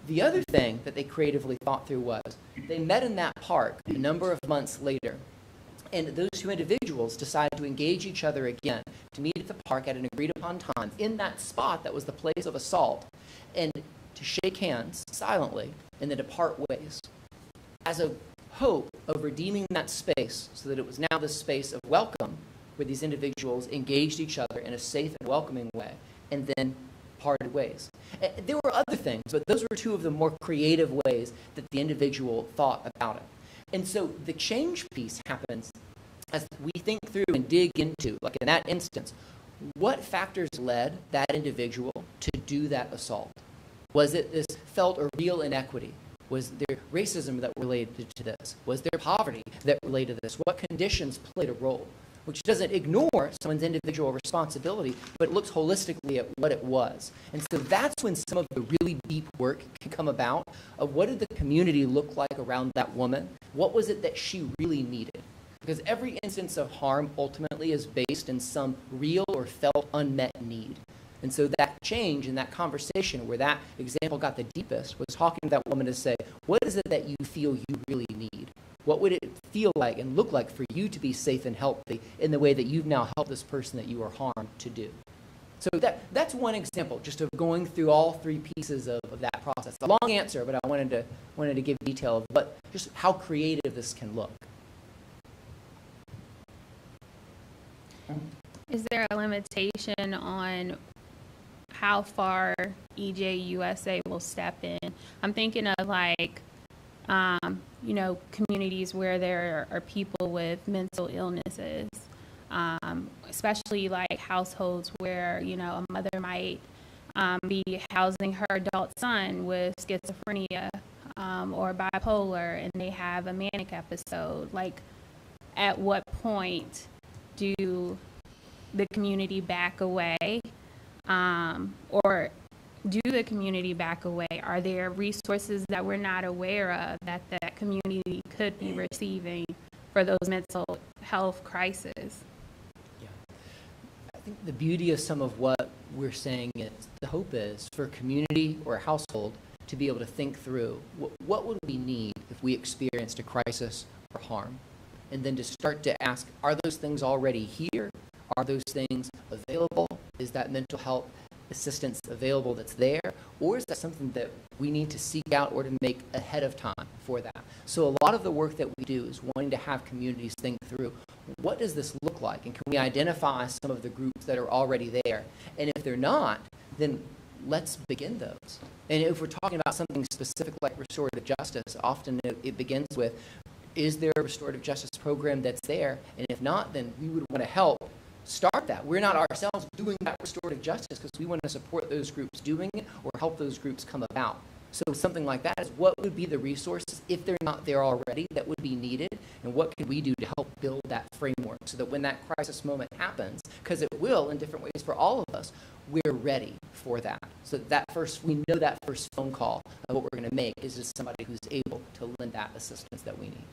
The other thing that they creatively thought through was they met in that park a number of months later, and those 2 individuals decided to engage each other again, to meet at the park at an agreed upon time in that spot that was the place of assault, and to shake hands silently and then to part ways as a hope of redeeming that space so that it was now this space of welcome where these individuals engaged each other in a safe and welcoming way and then parted ways. There were other things, but those were 2 of the more creative ways that the individual thought about it. And so the change piece happens as we think through and dig into, like in that instance, what factors led that individual to do that assault? Was it this felt or real inequity? Was there racism that related to this? Was there poverty that related to this? What conditions played a role? Which doesn't ignore someone's individual responsibility, but looks holistically at what it was. And so that's when some of the really deep work can come about of what did the community look like around that woman? What was it that she really needed? Because every instance of harm ultimately is based in some real or felt unmet need. And so that change in that conversation where that example got the deepest was talking to that woman to say, what is it that you feel you really need? What would it feel like and look like for you to be safe and healthy in the way that you've now helped this person that you were harmed to do? So that's one example, just of going through all 3 pieces of that process. A long answer, but I wanted to give detail of just how creative this can look. Is there a limitation on how far EJUSA will step in? I'm thinking of communities where there are people with mental illnesses, especially like households where, a mother might be housing her adult son with schizophrenia or bipolar, and they have a manic episode. Like, at what point do the community back away, or do the community back away? Are there resources that we're not aware of that community could be receiving for those mental health crises? Yeah. I think the beauty of some of what we're saying is the hope is for a community or a household to be able to think through what would we need if we experienced a crisis or harm, and then to start to ask, are those things already here? Are those things available? Is that mental health assistance available that's there, or is that something that we need to seek out or to make ahead of time for that? So a lot of the work that we do is wanting to have communities think through, what does this look like, and can we identify some of the groups that are already there? And if they're not, then let's begin those. And if we're talking about something specific like restorative justice, often it begins with, is there a restorative justice program that's there? And if not, then we would want to help start that. We're not ourselves doing that restorative justice because we want to support those groups doing it or help those groups come about. So something like that is, what would be the resources, if they're not there already, that would be needed, and what can we do to help build that framework so that when that crisis moment happens, because it will in different ways for all of us, we're ready for that. So we know that first phone call of what we're going to make is just somebody who's able to lend that assistance that we need.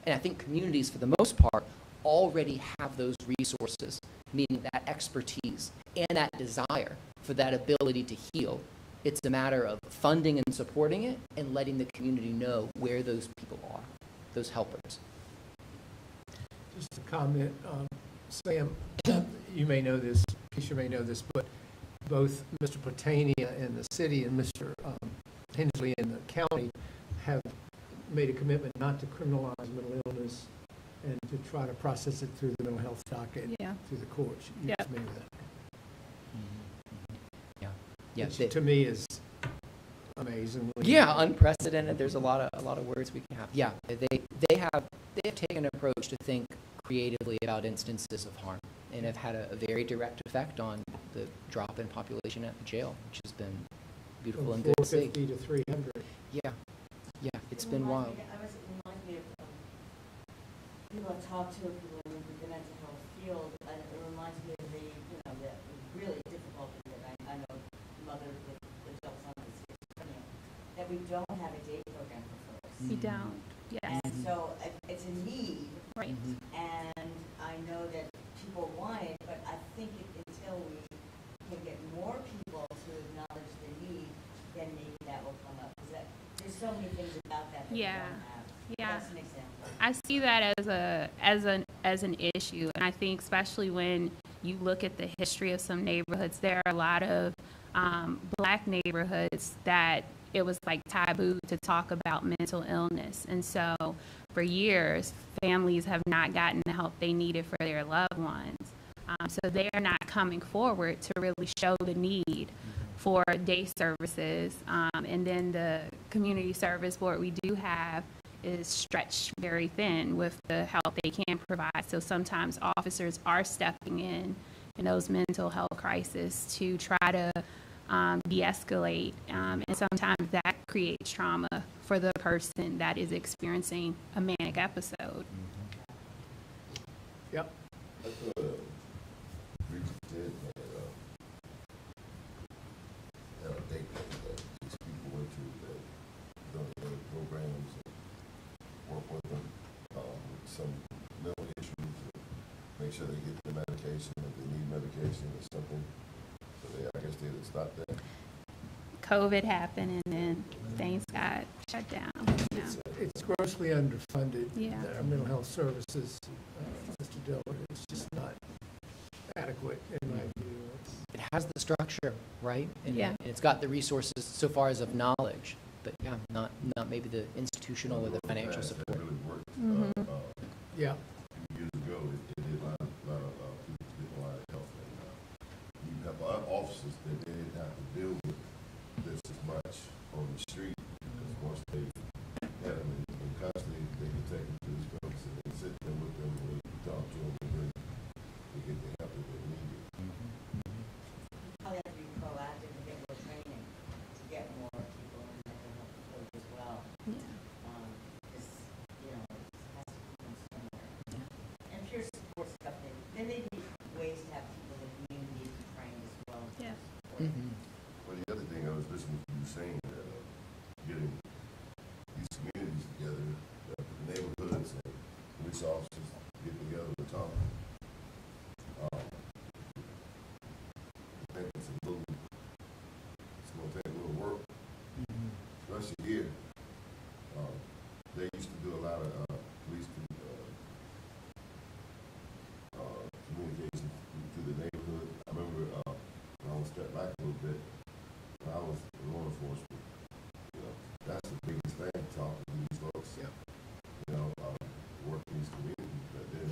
And I think communities, for the most part, already have those resources, meaning that expertise and that desire for that ability to heal It's a matter of funding and supporting it and letting the community know where those people are, those helpers. Just a comment, Sam, you may know this, Keisha may know this, but both Mr. Platania in the city and Mr. Hensley in the county have made a commitment not to criminalize mental illness and to try to process it through the mental health docket, Yeah. through the courts. You're Yep. familiar with that? Yeah, Which to me is amazing. yeah, unprecedented. There's a lot of words we can have. Yeah, they have taken an approach to think creatively about instances of harm and have had a very direct effect on the drop in population at the jail, which has been beautiful and good to see. 450 to 300. Yeah, it's been wild. It reminds me of people I talk to, people in the mental health field, and it reminds me of the really difficult thing that I know mothers with adult sons with schizophrenia, that we don't have a day program for folks. We don't. Yes. And so it's a need, Right. and I know that people want it, but I think until we can get more people to acknowledge the need, then maybe that will come up. Because there's so many things about that we Yeah. don't have. Yeah. That's an example. I see that as an issue, and I think especially when you look at the history of some neighborhoods, there are a lot of Black neighborhoods that it was like taboo to talk about mental illness, and so for years, families have not gotten the help they needed for their loved ones. So they are not coming forward to really show the need for day services, and then the community service board we do have is stretched very thin with the help they can provide. So sometimes officers are stepping in those mental health crises to try to de-escalate, and sometimes that creates trauma for the person that is experiencing a manic episode. Yep. I thought Regis said that a date that these people went to that done the programs and work with them with some mental issues, and make sure they get the medication if they need medication or something. So I guess they would stop that. COVID happened, and then things got shut down. Yeah. It's grossly underfunded. Yeah. Our mental health services, Mr. Dillard, it's just not adequate in my view. It has the structure, right? And Yeah. and it's got the resources so far as of knowledge, but yeah, not maybe the institutional or the financial That support. really worked. Yeah. A few years ago, it did a lot of people getting a lot of help. And you have a lot of officers that they didn't have to deal with this as much on the street, because once they had them in custody, they could take them to these folks and sit there with them and talk to them and they get the help that they needed. Probably have to be proactive and get more training to get more people in mental health field as well. Yeah. Because, it has to come somewhere. And peer support stuff, then they need ways to have people in the community be trained as well. Yeah. Well, the other thing I was listening to you saying that getting these communities together, the neighborhoods and police officers get together and talk. I think it's going to take a little work, especially here. They used to do a lot of police communication to the neighborhood. I remember when I was stepped back a little bit, when I was in law enforcement, that's the biggest thing, talking to these folks. Yeah. Working these communities, but then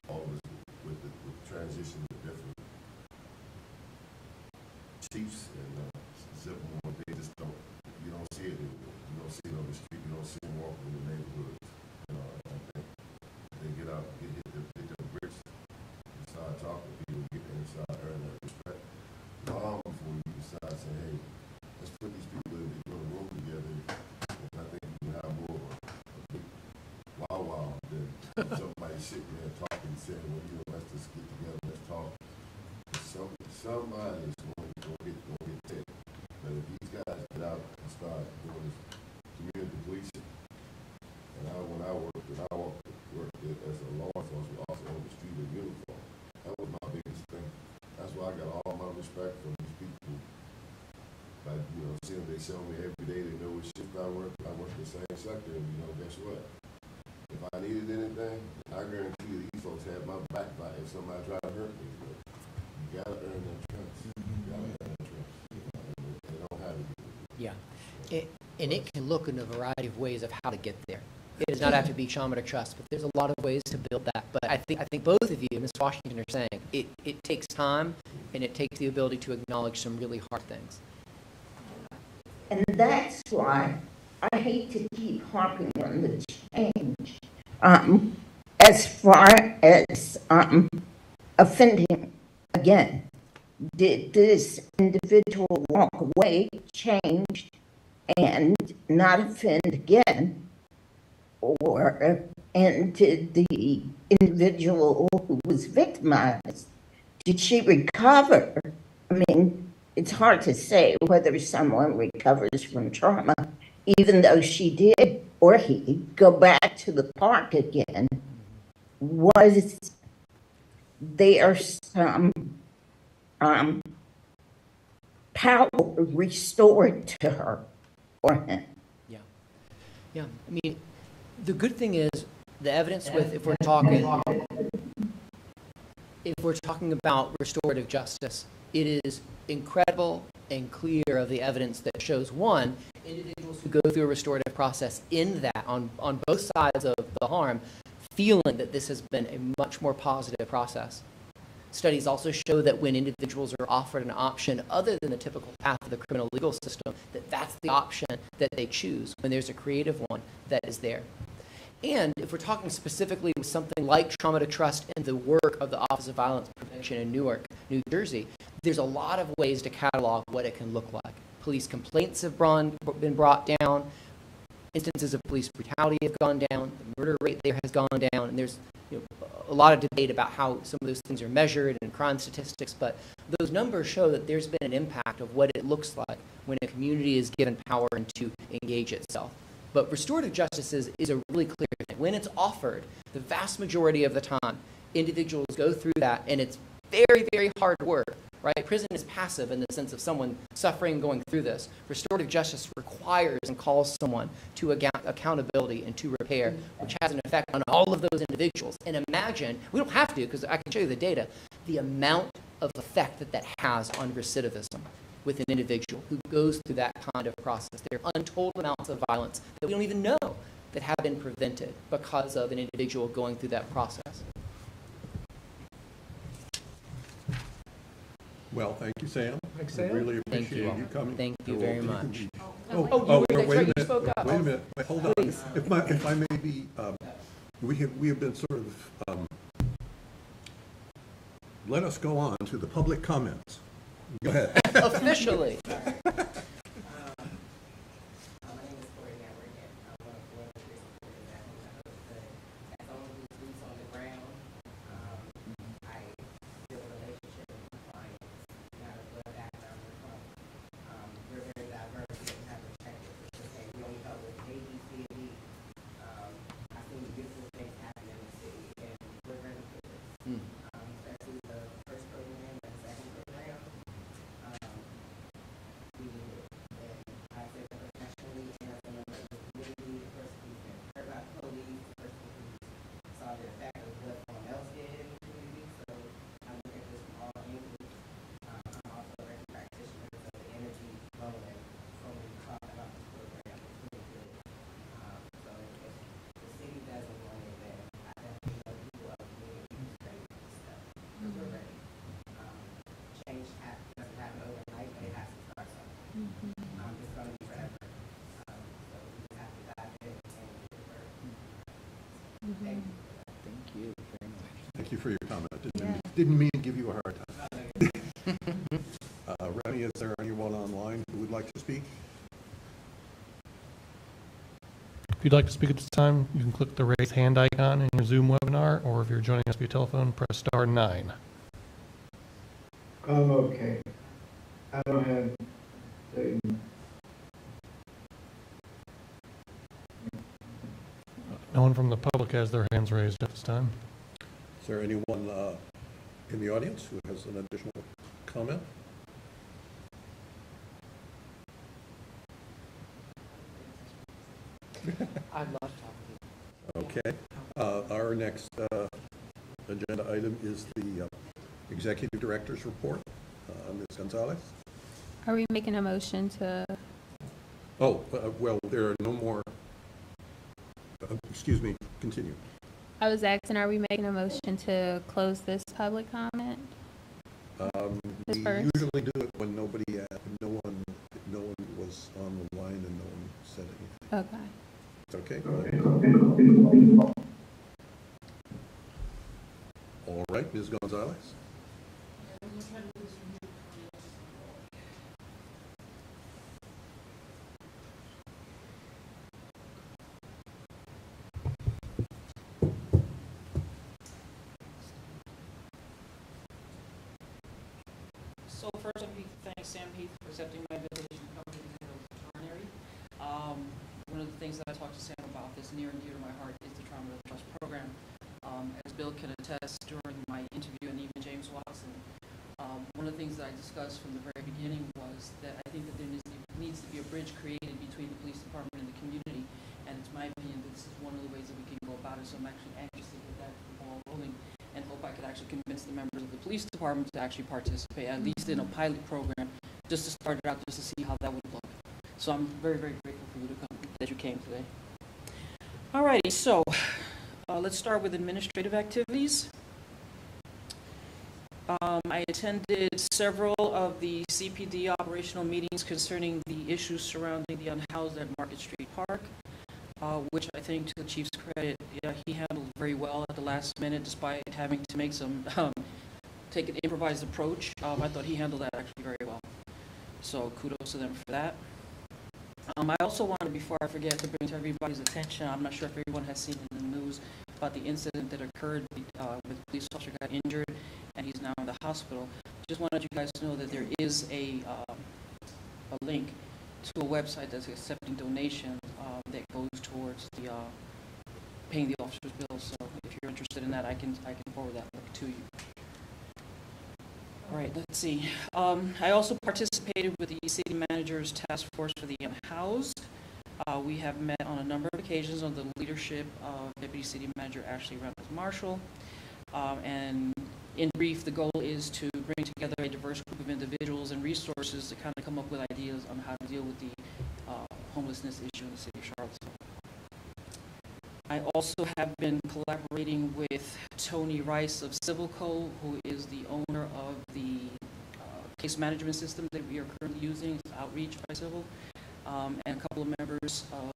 all of us with the transition to different chiefs and zip more, they just don't, you don't see it anymore. You don't see it on the street, you don't see them walking in the neighborhoods. I think they get out, get their bricks, and start talking to people, get inside, earn that respect. Long before you decide, say, hey, let's put these people in a room together, and I think you can have more of a big wow than somebody sitting there talking and saying, well, let's just get together, let's talk. Somebody is going to get taken. But if these guys get out and start doing this community policing, and when I worked as a law enforcement officer on the street in uniform, that was my biggest thing. That's why I got all my respect from these people see them, they show me every day, they know what shift I work the same sector, and guess what? If I needed anything, I guarantee you these folks have my back by if somebody try to hurt me. But you gotta earn that trust. You gotta earn that trust. And they don't have it. Yeah. And it can look in a variety of ways of how to get there. It does not have to be trauma to trust, but there's a lot of ways to build that. But I think both of you, Ms. Washington, are saying it takes time and it takes the ability to acknowledge some really hard things. And that's why I hate to keep harping on the change. As far as offending again, did this individual walk away, change, and not offend again? And did the individual who was victimized, did she recover? I mean, it's hard to say whether someone recovers from trauma, even though she did or he go back to the park again. Was there some power restored to her or him? Yeah. Yeah. I mean, the good thing is the evidence with, if we're talking about restorative justice, it is incredible and clear of the evidence that shows, one, individuals who go through a restorative process in that, on both sides of the harm, feeling that this has been a much more positive process. Studies also show that when individuals are offered an option other than the typical path of the criminal legal system, that that's the option that they choose when there's a creative one that is there. And if we're talking specifically with something like trauma to trust and the work of the Office of Violence Prevention in Newark, New Jersey, there's a lot of ways to catalog what it can look like. Police complaints have been brought down, instances of police brutality have gone down, the murder rate there has gone down, and there's a lot of debate about how some of those things are measured in crime statistics, but those numbers show that there's been an impact of what it looks like when a community is given power and to engage itself. But restorative justice is a really clear thing. When it's offered, the vast majority of the time, individuals go through that, and it's very, very hard work, right? Prison is passive in the sense of someone suffering going through this. Restorative justice requires and calls someone to accountability and to repair, which has an effect on all of those individuals. And imagine, we don't have to because I can show you the data, the amount of effect that has on recidivism with an individual who goes through that kind of process. There are untold amounts of violence that we don't even know that have been prevented because of an individual going through that process. Well, thank you, Sam. Thanks, We Sam. really Thank you appreciate all. you coming. Thank you very much. Wait right, a you minute. spoke up. Wait a minute. Wait, hold on. Please. If I may be, we have been sort of, let us go on to the public comments. Go ahead. Officially. Mm-hmm. Thank you very much. Thank you for your comment. Didn't mean to give you a hard time. Remy, is there anyone online who would like to speak? If you'd like to speak at this time, you can click the raise hand icon in your Zoom webinar, or if you're joining us via telephone, press star 9. Okay. I don't have the, No one from the public has their hands raised at this time. Is there anyone in the audience who has an additional comment? I'd love to talk with you. Okay. Our next agenda item is the Executive Director's Report. Ms. Gonzalez? Are we making a motion to, Oh, well, there are no more, excuse me, continue. I was asking, are we making a motion to close this public comment? This We first? usually do it when no one was on the line and no one said anything. Okay. It's okay? All right, Ms. Gonzalez? So first, let me thank Sam Heath for accepting my invitation to come to the head of the veterinary. One of the things that I talked to Sam about that's near and dear to my heart is the Trauma to Trust program. As Bill can attest during my interview, and even James Watson, one of the things that I discussed from the very beginning was that I think that there needs to be a bridge created between the police department and the community, and it's my opinion that this is one of the ways that we can go about it, so I'm actually anxious to get that ball rolling and hope I could actually convince the members of the police department to actually participate, at least in a pilot program, just to start it out, just to see how that would look. So I'm very, very grateful for you to come, that you came today. Alrighty, so let's start with administrative activities. I attended several of the CPD operational meetings concerning the issues surrounding the unhoused at Market Street Park, which I think, to the chief's credit, he handled very well at the last minute, despite having to make some, take an improvised approach. I thought he handled that actually very well. So kudos to them for that. I also wanted, before I forget, to bring to everybody's attention, I'm not sure if everyone has seen in the news about the incident that occurred with the police officer got injured and he's now in the hospital. Just wanted you guys to know that there is a link to a website that's accepting donations that goes towards the paying the officer's bills. So if you're interested in that, I can forward that link to you. All right, let's see. I also participated with the city manager's task force for the unhoused. We have met on a number of occasions under the leadership of Deputy City Manager Ashley Reynolds Marshall. And in brief, the goal is to bring together a diverse group of individuals and resources to kind of come up with ideas on how to deal with the homelessness issue in the city of Charlottesville. I also have been collaborating with Tony Rice of Civilco, who is the owner of the case management system that we are currently using, Outreach by Civil, and a couple of members of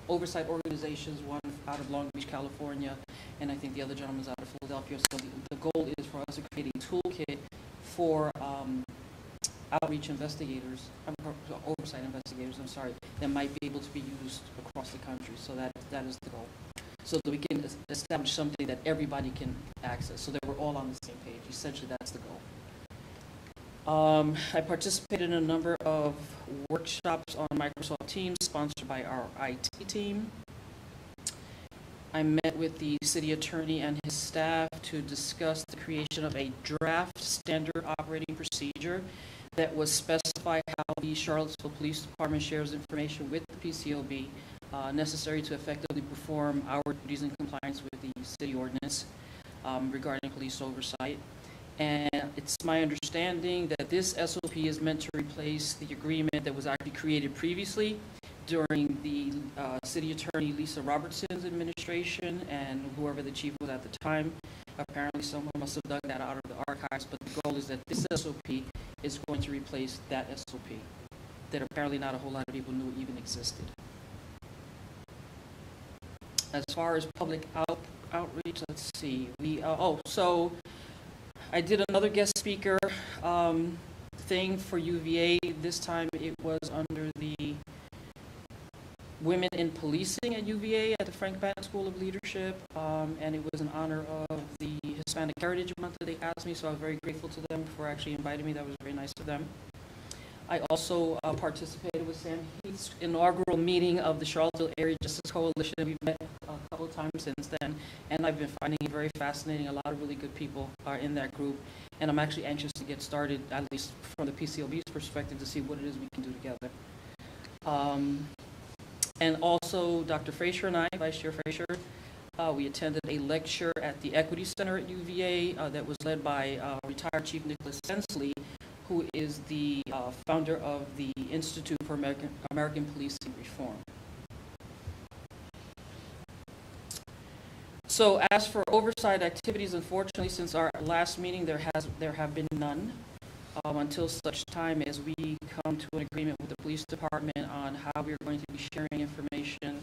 Oversight organizations, one out of Long Beach, California, and I think the other gentleman's out of Philadelphia. So the goal is for us to create a toolkit for outreach investigators, oversight investigators, I'm sorry, that might be able to be used across the country. So that is the goal. So that we can establish something that everybody can access, so that we're all on the same page. Essentially, that's the goal. I participated in a number of workshops on Microsoft Teams sponsored by our IT team. I met with the city attorney and his staff to discuss the creation of a draft standard operating procedure that would specify how the Charlottesville Police Department shares information with the PCOB necessary to effectively perform our duties in compliance with the city ordinance regarding police oversight. And it's my understanding that this SOP is meant to replace the agreement that was actually created previously during the city attorney Lisa Robertson's administration and whoever the chief was at the time. Apparently someone must have dug that out of the archives, but the goal is that this SOP is going to replace that SOP that apparently not a whole lot of people knew even existed. As far as public outreach, let's see. So I did another guest speaker thing for UVA. This time it was under the Women in Policing at UVA at the Frank Batten School of Leadership, and it was in honor of the Hispanic Heritage Month that they asked me, so I was very grateful to them for actually inviting me. That was very nice of them. I also participated with Sam Heath's inaugural meeting of the Charlottesville Area Justice Coalition. We've met a couple of times since then, and I've been finding it very fascinating. A lot of really good people are in that group, and I'm actually anxious to get started, at least from the PCOB's perspective, to see what it is we can do together. And also, Dr. Frazier and I, Vice Chair Frazier, we attended a lecture at the Equity Center at UVA that was led by retired Chief Nicholas Sensley, who is the founder of the Institute for American Policing Reform. So as for oversight activities, unfortunately, since our last meeting, there have been none until such time as we come to an agreement with the police department on how we're going to be sharing information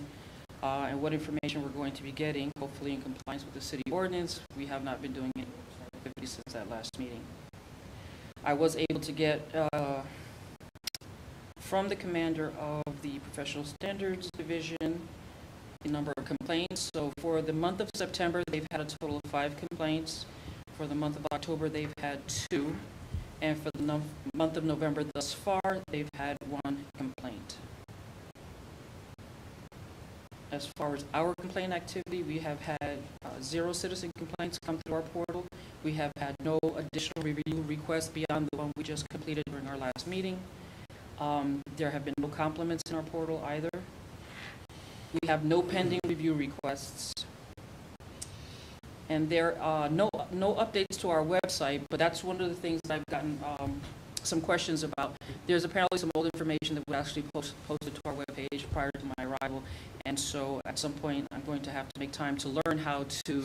and what information we're going to be getting, hopefully in compliance with the city ordinance. We have not been doing any oversight activities since that last meeting. I was able to get from the commander of the Professional Standards Division the number of complaints. So for the month of September, they've had a total of 5 complaints. For the month of October, they've had 2. And for the month of November thus far, they've had 1 complaint. As far as our complaint activity, we have had 0 citizen complaints come through our portal. We have had no additional review requests beyond the one we just completed during our last meeting. There have been no compliments in our portal either. We have no pending review requests. And there are no updates to our website, but that's one of the things that I've gotten some questions about. There's apparently some old information that we actually posted to our webpage prior to my arrival, and so at some point I'm going to have to make time to learn how to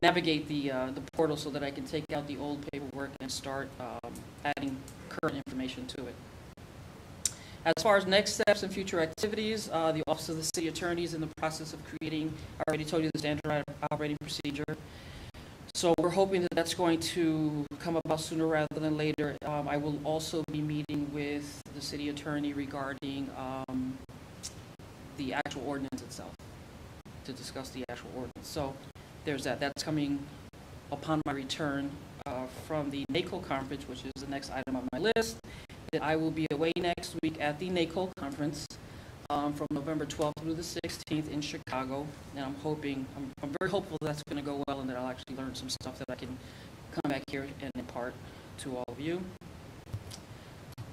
navigate the portal so that I can take out the old paperwork and start adding current information to it. As far as next steps and future activities, the Office of the City Attorney is in the process of creating, I already told you, the standard operating procedure. So we're hoping that that's going to come about sooner rather than later. I will also be meeting with the City Attorney regarding the actual ordinance itself, to discuss the actual ordinance. So there's that. That's coming upon my return from the NACO conference, which is the next item on my list. That I will be away next week at the NACO conference from November 12th through the 16th in Chicago, and I'm very hopeful that's going to go well and that I'll actually learn some stuff that I can come back here and impart to all of you.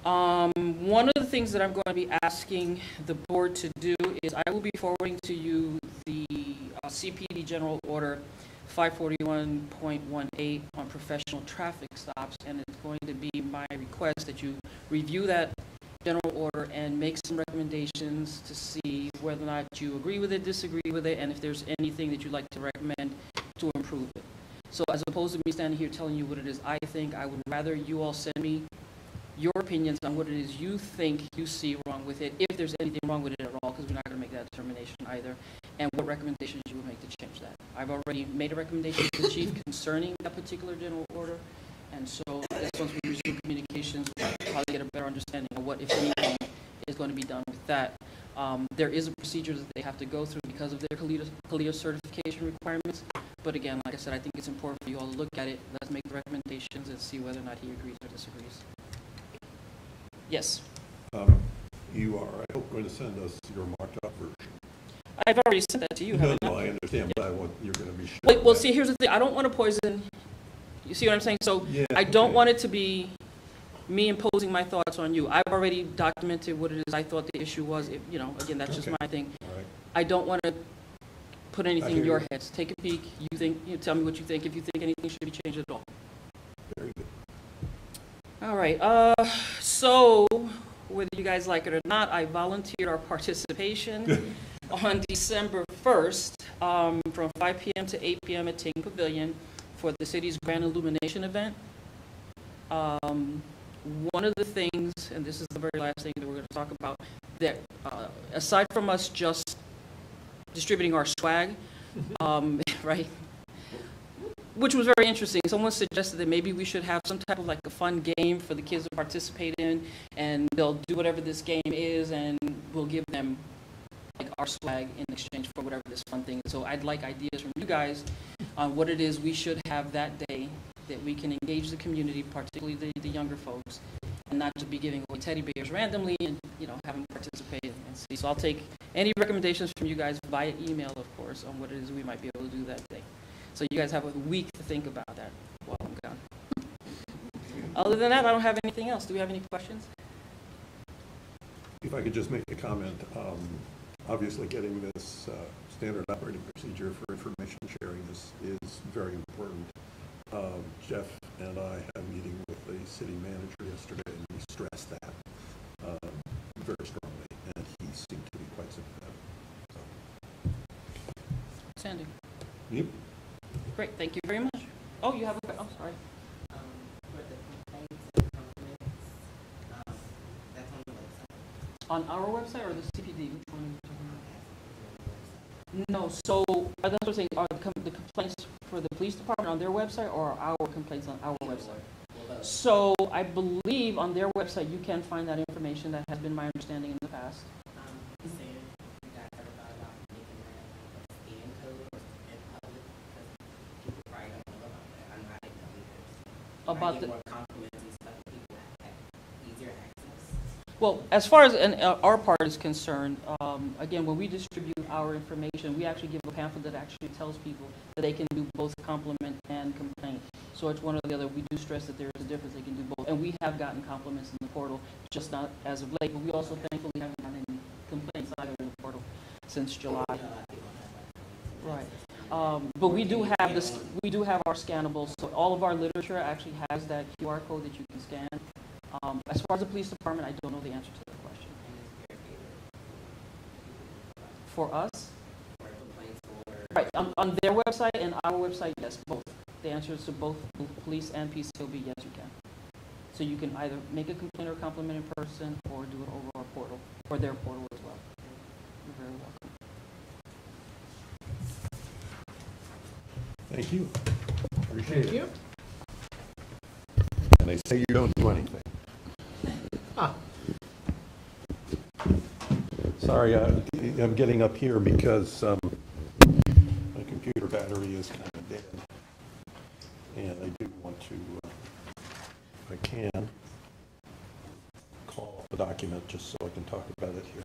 One of the things that I'm going to be asking the board to do is I will be forwarding to you the CPD General Order 541.18 on professional traffic stops, and it's going to be my request that you review that general order and make some recommendations to see whether or not you agree with it, disagree with it, and if there's anything that you'd like to recommend to improve it. So as opposed to me standing here telling you what it is I think, I would rather you all send me your opinions on what it is you think you see wrong with it, if there's anything wrong with it at all, because we're not going to make that determination either, and what recommendations you would make to change that. I've already made a recommendation to the chief concerning that particular general order, and so I guess once we resume communications, we'll probably get a better understanding of what, if anything, is going to be done with that. There is a procedure that they have to go through because of their CALEA certification requirements, but again, like I said, I think it's important for you all to look at it, let's make the recommendations and see whether or not he agrees or disagrees. Yes? You are, I hope, going to send us your marked up version. I've already sent that to you, haven't I? No, I understand, but I want, you're going to be sure. Wait, well, see, here's the thing. I don't want to poison. You see what I'm saying? So Yeah, I don't okay. want it to be me imposing my thoughts on you. I've already documented what it is I thought the issue was. It, again, that's just Okay. my thing. All right. I don't want to put anything in hear your you. heads. Take a peek. You think, tell me what you think. If you think anything should be changed at all. Very good. All right. So whether you guys like it or not, I volunteered our participation on December 1st from 5 p.m. to 8 p.m. at Ting Pavilion for the city's Grand Illumination event. One of the things, and this is the very last thing that we're going to talk about, that aside from us just distributing our swag, right, which was very interesting. Someone suggested that maybe we should have some type of like a fun game for the kids to participate in, and they'll do whatever this game is, and we'll give them like our swag in exchange for whatever this fun thing is. So I'd like ideas from you guys on what it is we should have that day that we can engage the community, particularly the younger folks, and not just be giving away teddy bears randomly and have them participate and see. So I'll take any recommendations from you guys via email, of course, on what it is we might be able to do that day. So you guys have a week to think about that while I'm gone. Other than that, I don't have anything else. Do we have any questions? If I could just make a comment, obviously getting this standard operating procedure for information sharing is very important. Jeff and I had a meeting with the city manager yesterday, and he stressed that very strongly, and he seemed to be quite sympathetic. So. Sandy. Yep. Great, thank you very much. Oh, you have a, oh, sorry. For the complaints and compliments, that's on the website. On our website or the CPD? Which one are you talking about? No, so that's what I'm saying. Are the complaints for the police department on their website or our complaints on our website? So I believe on their website you can find that information. That has been my understanding in the past. He said you guys heard about making that a scan code in public because people probably don't know about that. I know I didn't know either. About I the get more compliments and stuff, and people have easier access. Well, as far as our part is concerned, again, when we distribute our information, we actually give a pamphlet that actually tells people that they can do both compliment and complaint. So it's one or the other. We do stress that there is a difference. They can do both. And we have gotten compliments in the portal, just not as of late, but we also thankfully haven't gotten any complaints either in the portal since July. Right. But we do have this. We do have our scannables. So all of our literature actually has that QR code that you can scan. As far as the police department, I don't know the answer to that question. For us? Right, on their website and our website, yes, both. The answer is to both police and PCOB, yes, you can. So you can either make a complaint or compliment in person or do it over our portal, or their portal as well. You're very welcome. Thank you. Appreciate it. Thank you. And they say you don't do anything. Sorry, I'm getting up here because my computer battery is kind of dead. And I do want to, if I can, call up the document just so I can talk about it here.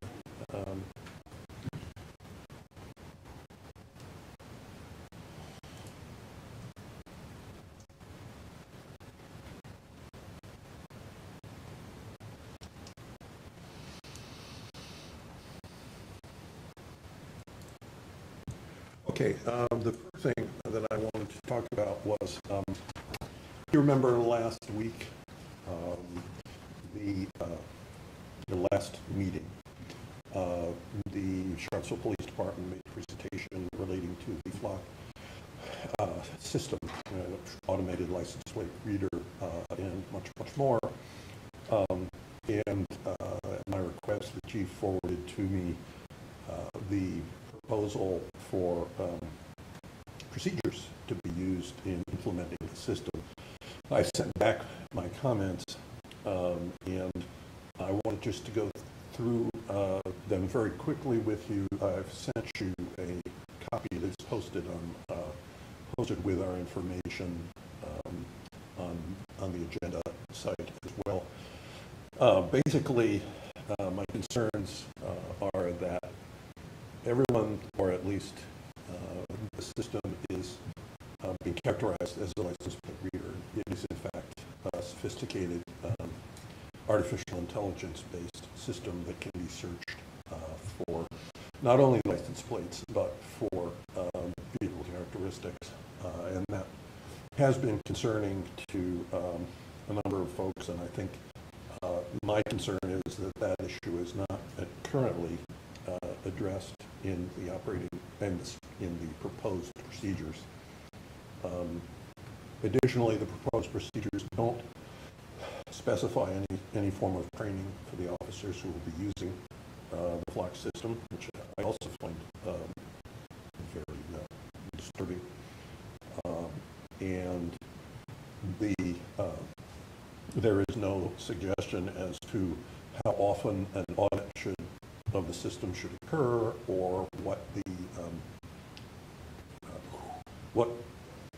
Okay, the first thing that I wanted to talk about was, you remember last week, the last meeting, the Charlottesville Police Department made a presentation relating to the flock system, automated license plate reader, and much more. And at my request, the chief forwarded to me the proposal for procedures to be used in implementing the system. I sent back my comments, and I wanted just to go through them very quickly with you. I've sent you a copy that's posted with our information on the agenda site as well. Basically, my concerns are that everyone, or at least the system, is being characterized as a license plate reader. It is, in fact, a sophisticated artificial intelligence-based system that can be searched for not only license plates, but for vehicle characteristics. And that has been concerning to a number of folks, and I think my concern is that issue is not currently addressed in the operating and in the proposed procedures. Additionally, the proposed procedures don't specify any form of training for the officers who will be using the flock system, which I also find very disturbing. And there is no suggestion as to how often an audit of the system should occur, or what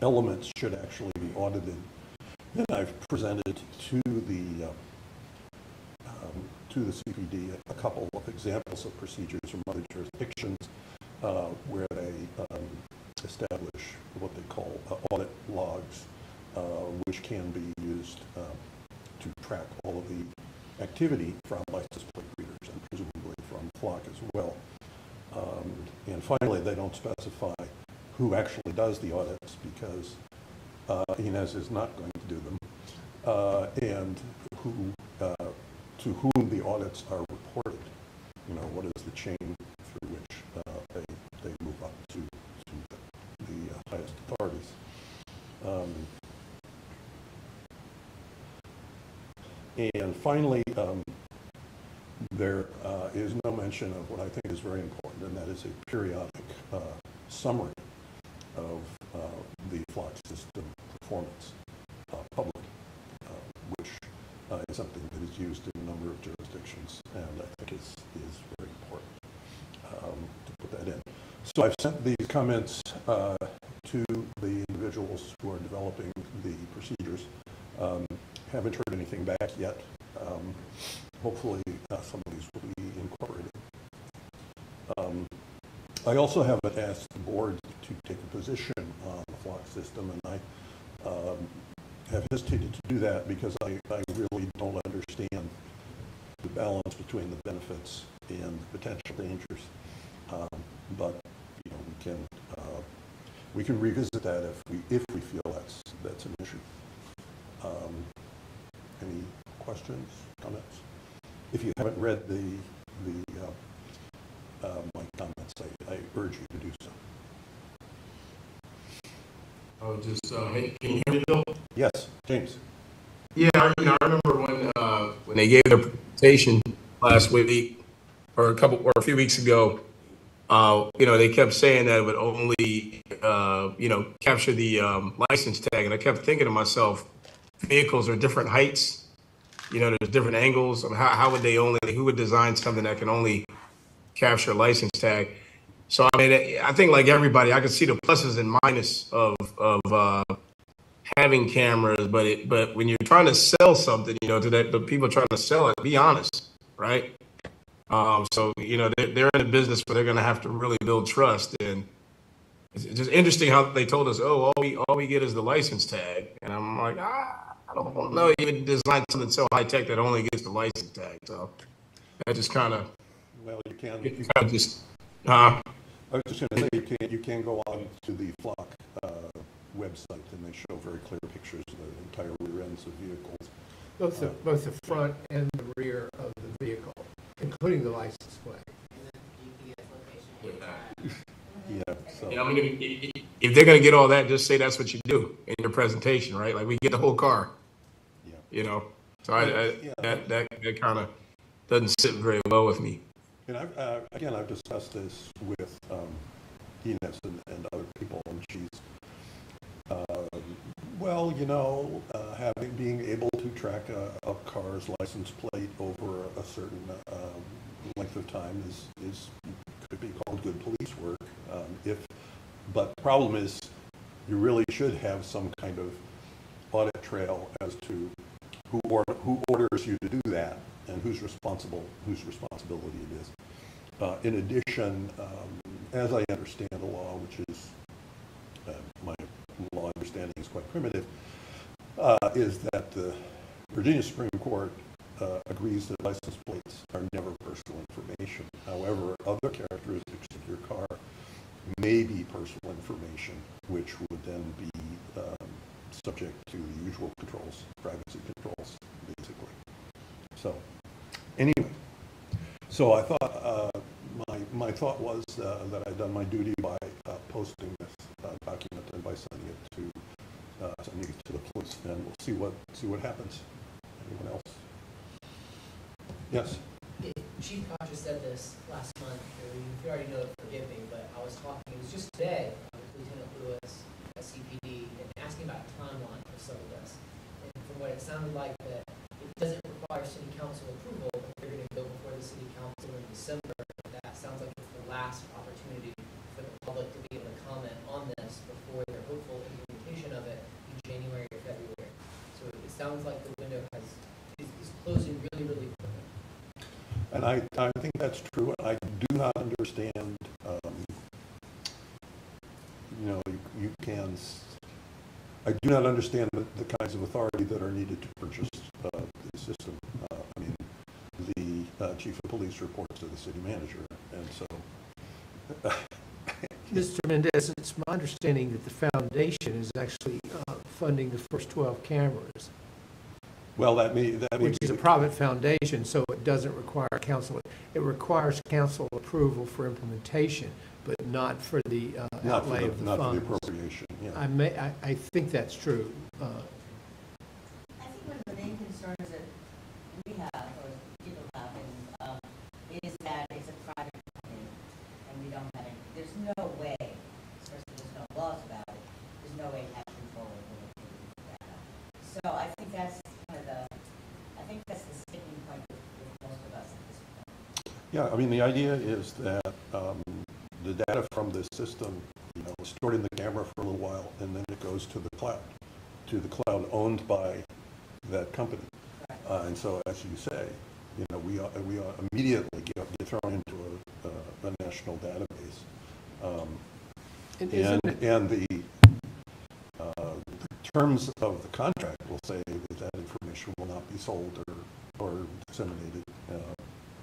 elements should actually be audited. And I've presented to the CPD a couple of examples of procedures from other jurisdictions where they establish what they call audit logs, which can be used to track all of the activity from license plate readers and presumably from flock as well. And finally, they don't specify who actually does the audits because Inez is not going to do them, and who, to whom the audits are reported. You know, what is the chain through which they move up to the highest authorities. And finally, there is no mention of what I think is very important, and that is a periodic summary of the flock system performance, public, which is something that is used in a number of jurisdictions, and I think is very important to put that in. So I've sent these comments to the individuals who are developing the procedures. Haven't heard anything back yet. Hopefully some of these will be incorporated. I also haven't asked the board to take a position on the flock system, and I have hesitated to do that because I really don't understand the balance between the benefits and the potential dangers. But you know, we can revisit that if we feel that's an issue. Any questions, comments? If you haven't read my comments, I urge you to do so. I would just, hey, can you hear me, Bill? Yes, James. Yeah, I remember when they gave their presentation last week, or a few weeks ago. You know, they kept saying that it would only, you know, capture the license tag, and I kept thinking to myself, vehicles are different heights. You know, there's different angles. I mean, how would who would design something that can only capture a license tag? So, I mean, I think like everybody, I could see the pluses and minuses of having cameras, but when you're trying to sell something, you know, to the people trying to sell it, be honest, right? So, you know, they're in a business where they're going to have to really build trust. And it's just interesting how they told us, oh, all we get is the license tag. And I'm like, I don't know. You would design something so high tech that only gets the license tag. So that just kind of, Well, you can. I was just going to say you can go on to the Flock website, and they show very clear pictures of the entire rear ends of vehicles. Both the front and the rear of the vehicle, including the license plate. Yeah. So. I mean, if they're going to get all that, just say that's what you do in your presentation, right? Like we get the whole car. Yeah. You know, so that kind of doesn't sit very well with me. And I've discussed this with Inez and other people, and she's, well, you know, being able to track a car's license plate over a certain length of time could be called good police work. But the problem is, you really should have some kind of audit trail as to who orders you to do that and whose responsibility it is. In addition, as I understand the law, which is my law understanding is quite primitive, is that the Virginia Supreme Court agrees that license plates are never personal information. However, other characteristics of your car may be personal information, which would then be subject to the usual controls, privacy controls, basically. So, anyway, so I thought my thought was that I'd done my duty by posting this document and by sending it to the police, and we'll see what happens. Anyone else? Yes. Chief Koch said this last month. If you already know it, forgive me, but I was talking. It was just today with Lieutenant Lewis at CPD and asking about a timeline for some of this. And from what it sounded like, that it doesn't require city council approval, but they're going to go before the city council in December. That sounds like it's the last opportunity for the public to be able to comment on this before their hopeful implementation of it in January or February. So it sounds like the window is closing really, really quickly. And I think that's true. I do not understand, I do not understand the kinds of authority that are needed to purchase the system. I mean, the chief of police reports to the city manager, and so Mr. Mendez, it's my understanding that the foundation is actually funding the first 12 cameras, Well, that may which be is a private foundation, so it doesn't require council. It requires council approval for implementation, but not for the outlay of the not for the funds. appropriation, yeah. I think that's true. I think one of the main concerns that we have, or people have, is that it's a private company, and we don't have any, there's no way, especially there's no laws about it, there's no way to have control over the data. So I think that's kind of the sticking point with most of us at this point. Yeah, I mean, the idea is that the data from this system, is stored in the camera for a little while, and then it goes to the cloud owned by that company. And so, as you say, we immediately get thrown into a national database. And the terms of the contract will say that information will not be sold or disseminated,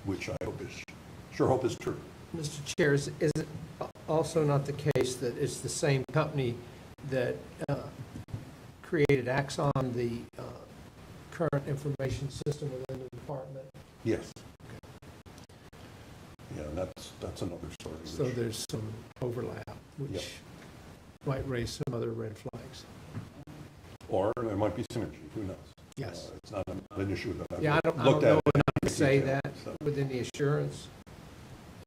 which I sure hope is true. Mr. Chair, is it also not the case that it's the same company that created Axon, the current information system within the department? Yes. Yeah, that's another story. So there's some overlap, which might raise some other red flags. Or there might be synergy, who knows? Yes. It's not an issue that I've Yeah, I don't looked at. know enough to say detail, that so. within the assurance,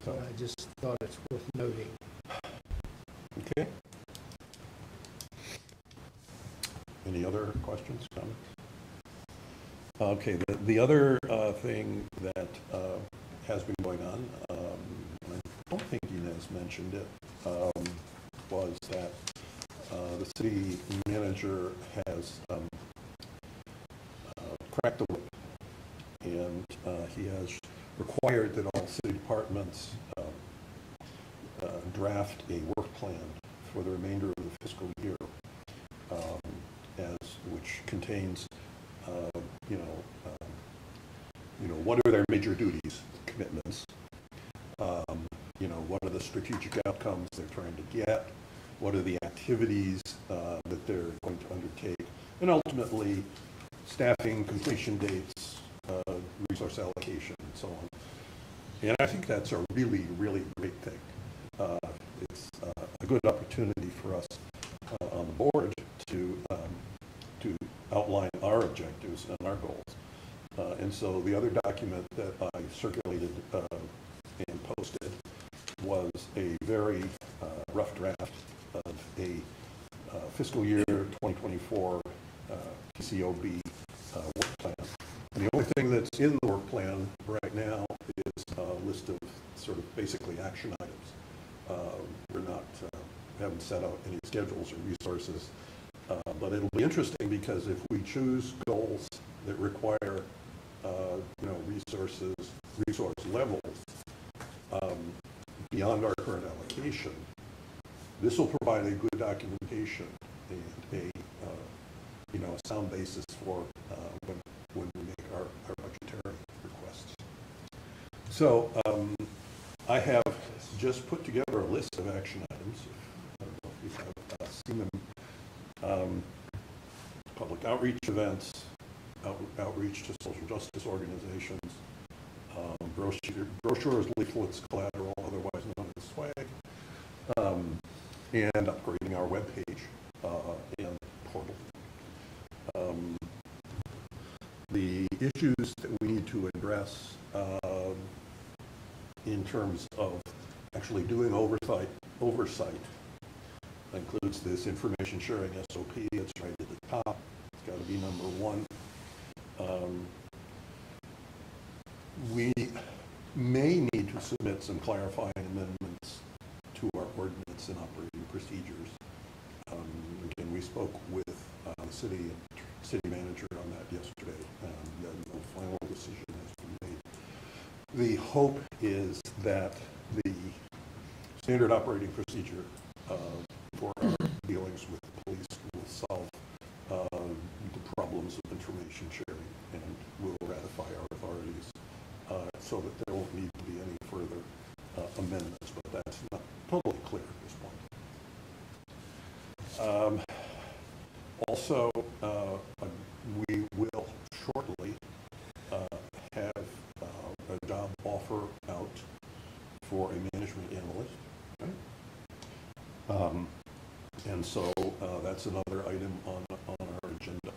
So. but I just thought it's worth noting. Okay. Any other questions, comments? Okay, the other thing that has been going on, I don't think Inez mentioned it, was that the city manager has cracked the whip, and he has required that all city departments draft a work plan for the remainder of the fiscal year, which contains, what are their major duties, commitments, what are the strategic outcomes they're trying to get, what are the activities that they're going to undertake, and ultimately staffing, completion dates, resource allocation, and so on. And I think that's a really, really great thing. It's a good opportunity for us on the board to outline our objectives and our goals. And so the other document that I circulated and posted was a very rough draft of a fiscal year 2024 PCOB work plan. And the only thing that's in the work plan right now is a list of sort of basically action items. We're not, haven't set out any schedules or resources, but it'll be interesting because if we choose goals that require, resource levels beyond our current allocation, this will provide a good documentation and a sound basis for when we make our budgetary requests. So I have just put together a list of action items. I don't know if you have seen them. Public outreach events, outreach to social justice organizations, brochures, leaflets, collateral, otherwise known as swag, and upgrading our webpage and portal. The issues that we need to address in terms of actually doing oversight includes this information sharing SOP. It's right at the top. It's got to be number one. We may need to submit some clarifying amendments to our ordinance and operating procedures. Again, we spoke with the city manager on that yesterday, and no final decision has been made. The hope is that the standard operating procedure for our dealings with the police will solve the problems of information sharing and will ratify our authorities so that there won't need to be any further amendments, but that's not totally clear at this point. Also, we will shortly have a job offer out for a management analyst. Right? And so that's another item on our agenda.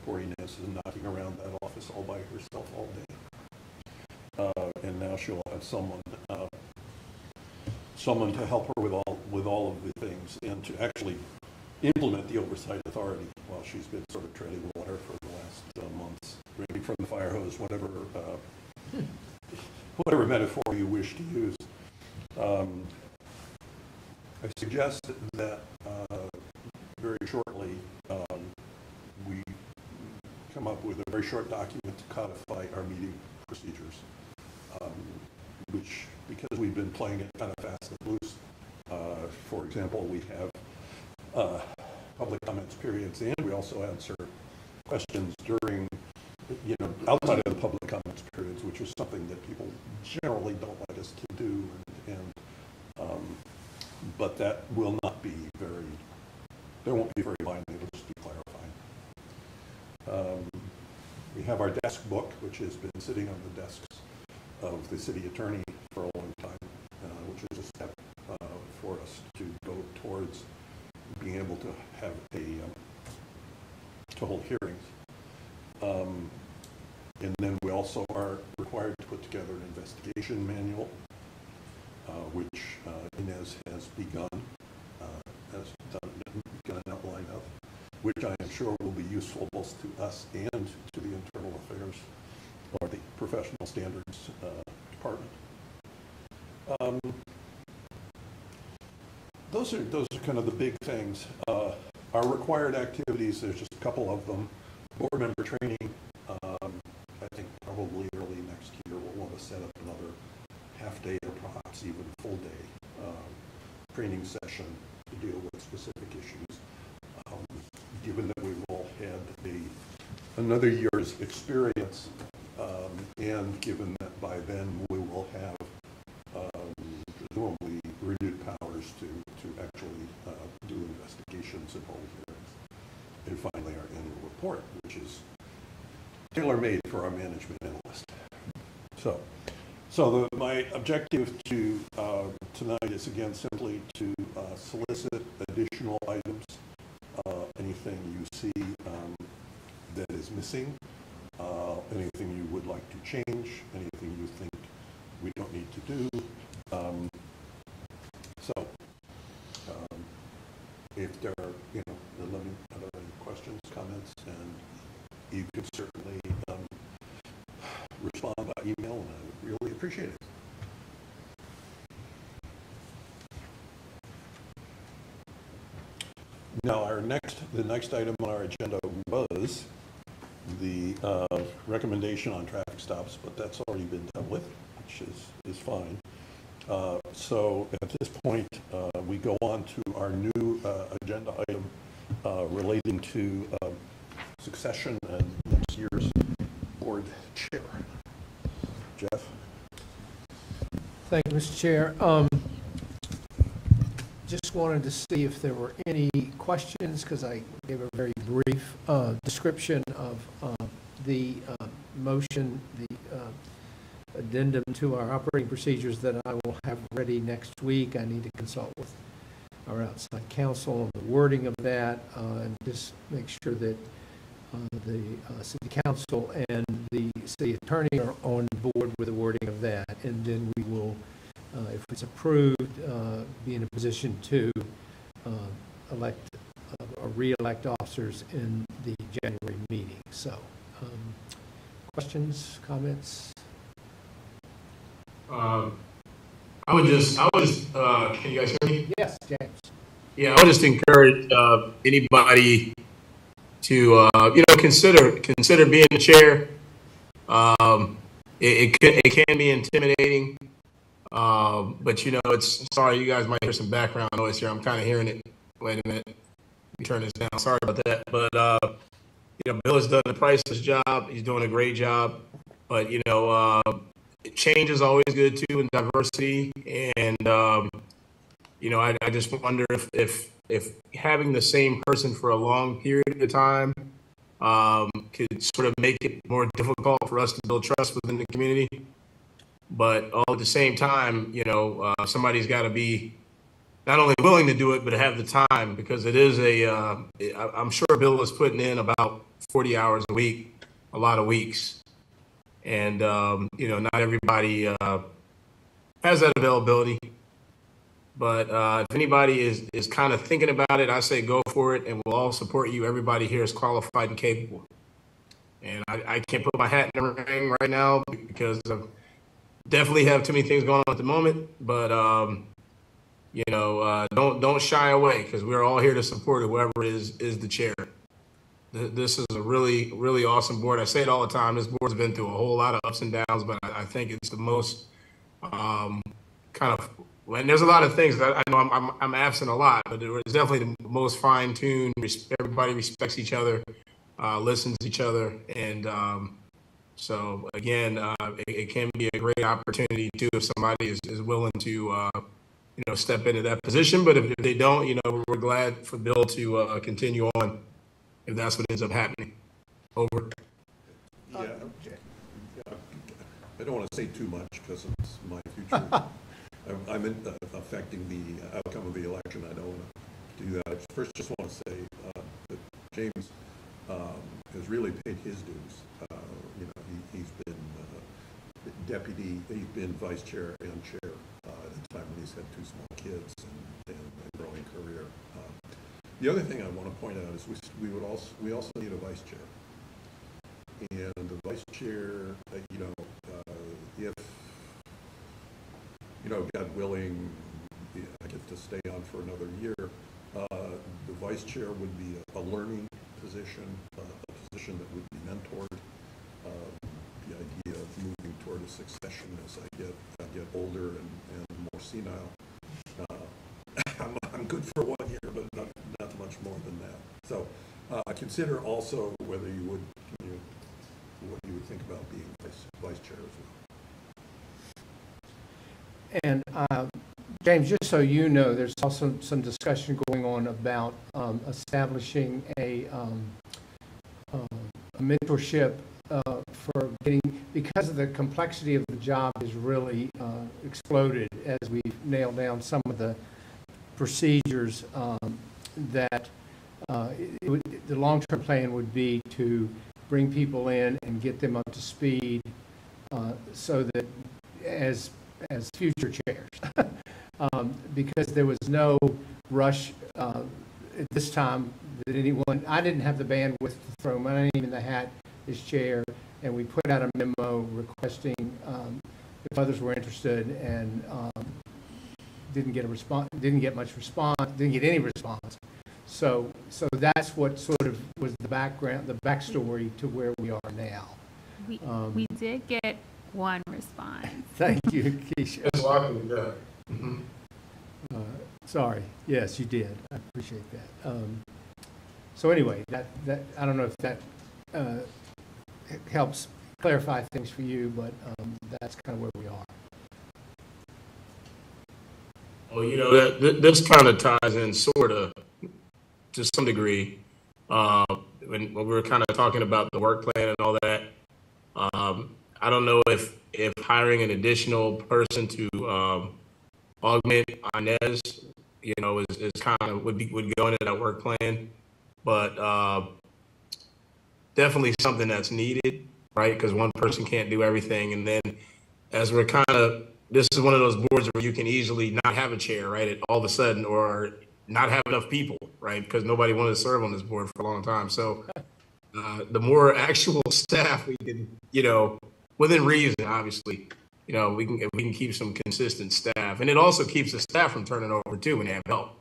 Poor Inez is knocking around that office all by herself all day. And now she'll have someone to help her with all of the things and to actually implement the oversight authority while she's been sort of treading water for the last months, drinking from the fire hose, whatever metaphor you wish to use. I suggest that very shortly we come up with a very short document to codify our meeting procedures, which, because we've been playing it kind of fast and loose, for example, we have public comments periods, and we also answer questions during, outside of the public comments periods, which is something that people generally don't like us to do, but that will not be there won't be very binding, it'll just be clarifying. We have our desk book, which has been sitting on the desks of the city attorney for a long time, which is a step for us to go towards being able to have to hold hearings. And then we also are required to put together an investigation manual, which Inez has begun an outline of, which I am sure will be useful both to us and to the internal affairs or the professional standards department. Those are kind of the big things. Our required activities, there's just a couple of them. Board member training, I think probably early next year we'll want to set up another half day or perhaps even full day training session to deal with specific issues. Given that we've all had another year's experience, and given that by then we will have presumably renewed powers to actually do investigations and hold hearings. And finally, our annual report, which is tailor-made for our management analyst. So my objective to tonight is again simply to solicit additional items, anything you see that is missing, anything you would like to change, anything you think we don't need to do. If there are, are there any questions, comments, and you could certainly respond by email, and I would really appreciate it. Now, the next item on our agenda was the recommendation on traffic stops, but that's already been dealt with, which is fine. So at this point, we go on to our new agenda item relating to succession and next year's board chair. Jeff? Thank you, Mr. Chair. Just wanted to see if there were any questions, because I gave a very brief description of the motion, the addendum to our operating procedures that I will have ready next week. I need to consult with our outside counsel on the wording of that, and just make sure that the city council and the city attorney are on board with the wording of that, and then we will, if it's approved, be in a position to elect or re-elect officers in the January meeting. So, questions, comments? I would just, can you guys hear me? Yes, James. Yeah, I would just encourage anybody to, consider being the chair. It can be intimidating, but it's, sorry, you guys might hear some background noise here. I'm kind of hearing it. Wait a minute. Let me turn this down. Sorry about that. But, Bill has done the priceless job. He's doing a great job. But, change is always good too, and diversity. And I just wonder if having the same person for a long period of time could sort of make it more difficult for us to build trust within the community. But all at the same time, somebody's got to be not only willing to do it, but have the time, because it is I'm sure Bill is putting in about 40 hours a week, a lot of weeks. And, not everybody has that availability. But if anybody is kind of thinking about it, I say go for it, and we'll all support you. Everybody here is qualified and capable. And I can't put my hat in the ring right now because I definitely have too many things going on at the moment. But, don't shy away, because we're all here to support whoever is the chair. This is a really, really awesome board. I say it all the time. This board's been through a whole lot of ups and downs, but I think it's the most and there's a lot of things that I know I'm absent a lot, but it's definitely the most fine-tuned. Everybody respects each other, listens to each other, and so again, it can be a great opportunity too if somebody is willing to step into that position. But if they don't, we're glad for Bill to continue on if that's what ends up happening. Over. Yeah, I don't want to say too much because it's my future. I'm affecting the outcome of the election. I don't want to do that. I first just want to say that James has really paid his dues. He's been deputy, he's been vice chair and chair at a time when he's had two small kids and a growing career. The other thing I want to point out is we also need a vice chair. And the vice chair, if God willing, I get to stay on for another year, the vice chair would be a learning position, a position that would be mentored. The idea of moving toward a succession as I get older and more senile. I'm good for 1 year, but not much more than that. So consider also whether what you would think about being vice chair as well. And James, just so you know, there's also some discussion going on about establishing a mentorship for because of the complexity of the job has really exploded as we've nailed down some of the procedures that the long-term plan would be to bring people in and get them up to speed so that as future chairs, because there was no rush at this time that I didn't have the bandwidth to throw my name in the hat as chair, and we put out a memo requesting if others were interested, and didn't get much response, didn't get any response. So that's what sort of was the backstory to where we are now. We did get one response. Thank you, Keisha. That's welcome. Yeah. Mm-hmm. Sorry. Yes, you did. I appreciate that. So anyway, that I don't know if that helps clarify things for you, but that's kind of where we are. Well, this kind of ties in sort of to some degree when we were kind of talking about the work plan and all that. I don't know if hiring an additional person to augment Inez, is kind of would go into that work plan, but definitely something that's needed, right? Because one person can't do everything, and then as we're this is one of those boards where you can easily not have a chair, right? All of a sudden, or not have enough people, right? Because nobody wanted to serve on this board for a long time. So the more actual staff we can, within reason, obviously, if we can keep some consistent staff, and it also keeps the staff from turning over too when they have help,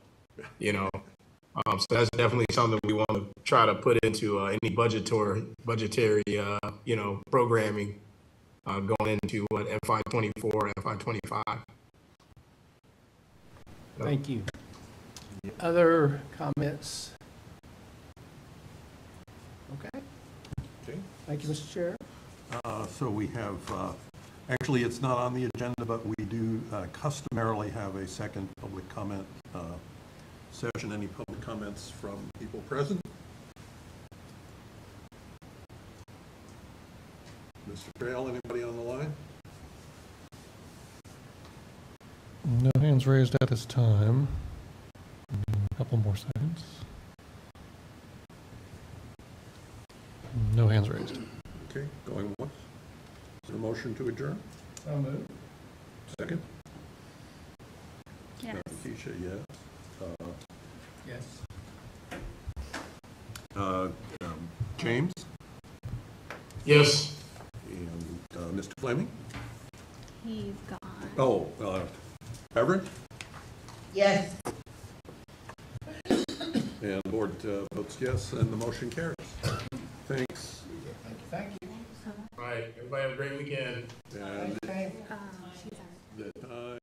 So that's definitely something we want to try to put into any budgetary, programming going into FY24, FY25. Thank you. Other comments? Okay. Okay. Thank you, Mr. Chair. So we have Actually, it's not on the agenda, but we do customarily have a second public comment session. Any public comments from people present? Mr. Trail, anybody on the line? No hands raised at this time. A couple more seconds. No hands raised. Okay, going once. Is there a motion to adjourn? So moved. Second? Yes. Keisha, yes. Yes. James? Yes. And Mr. Fleming? He's gone. Oh, Everett? Yes. And the board votes yes, and the motion carries. Thanks. Thank you. All right, everybody have a great weekend. And She's the time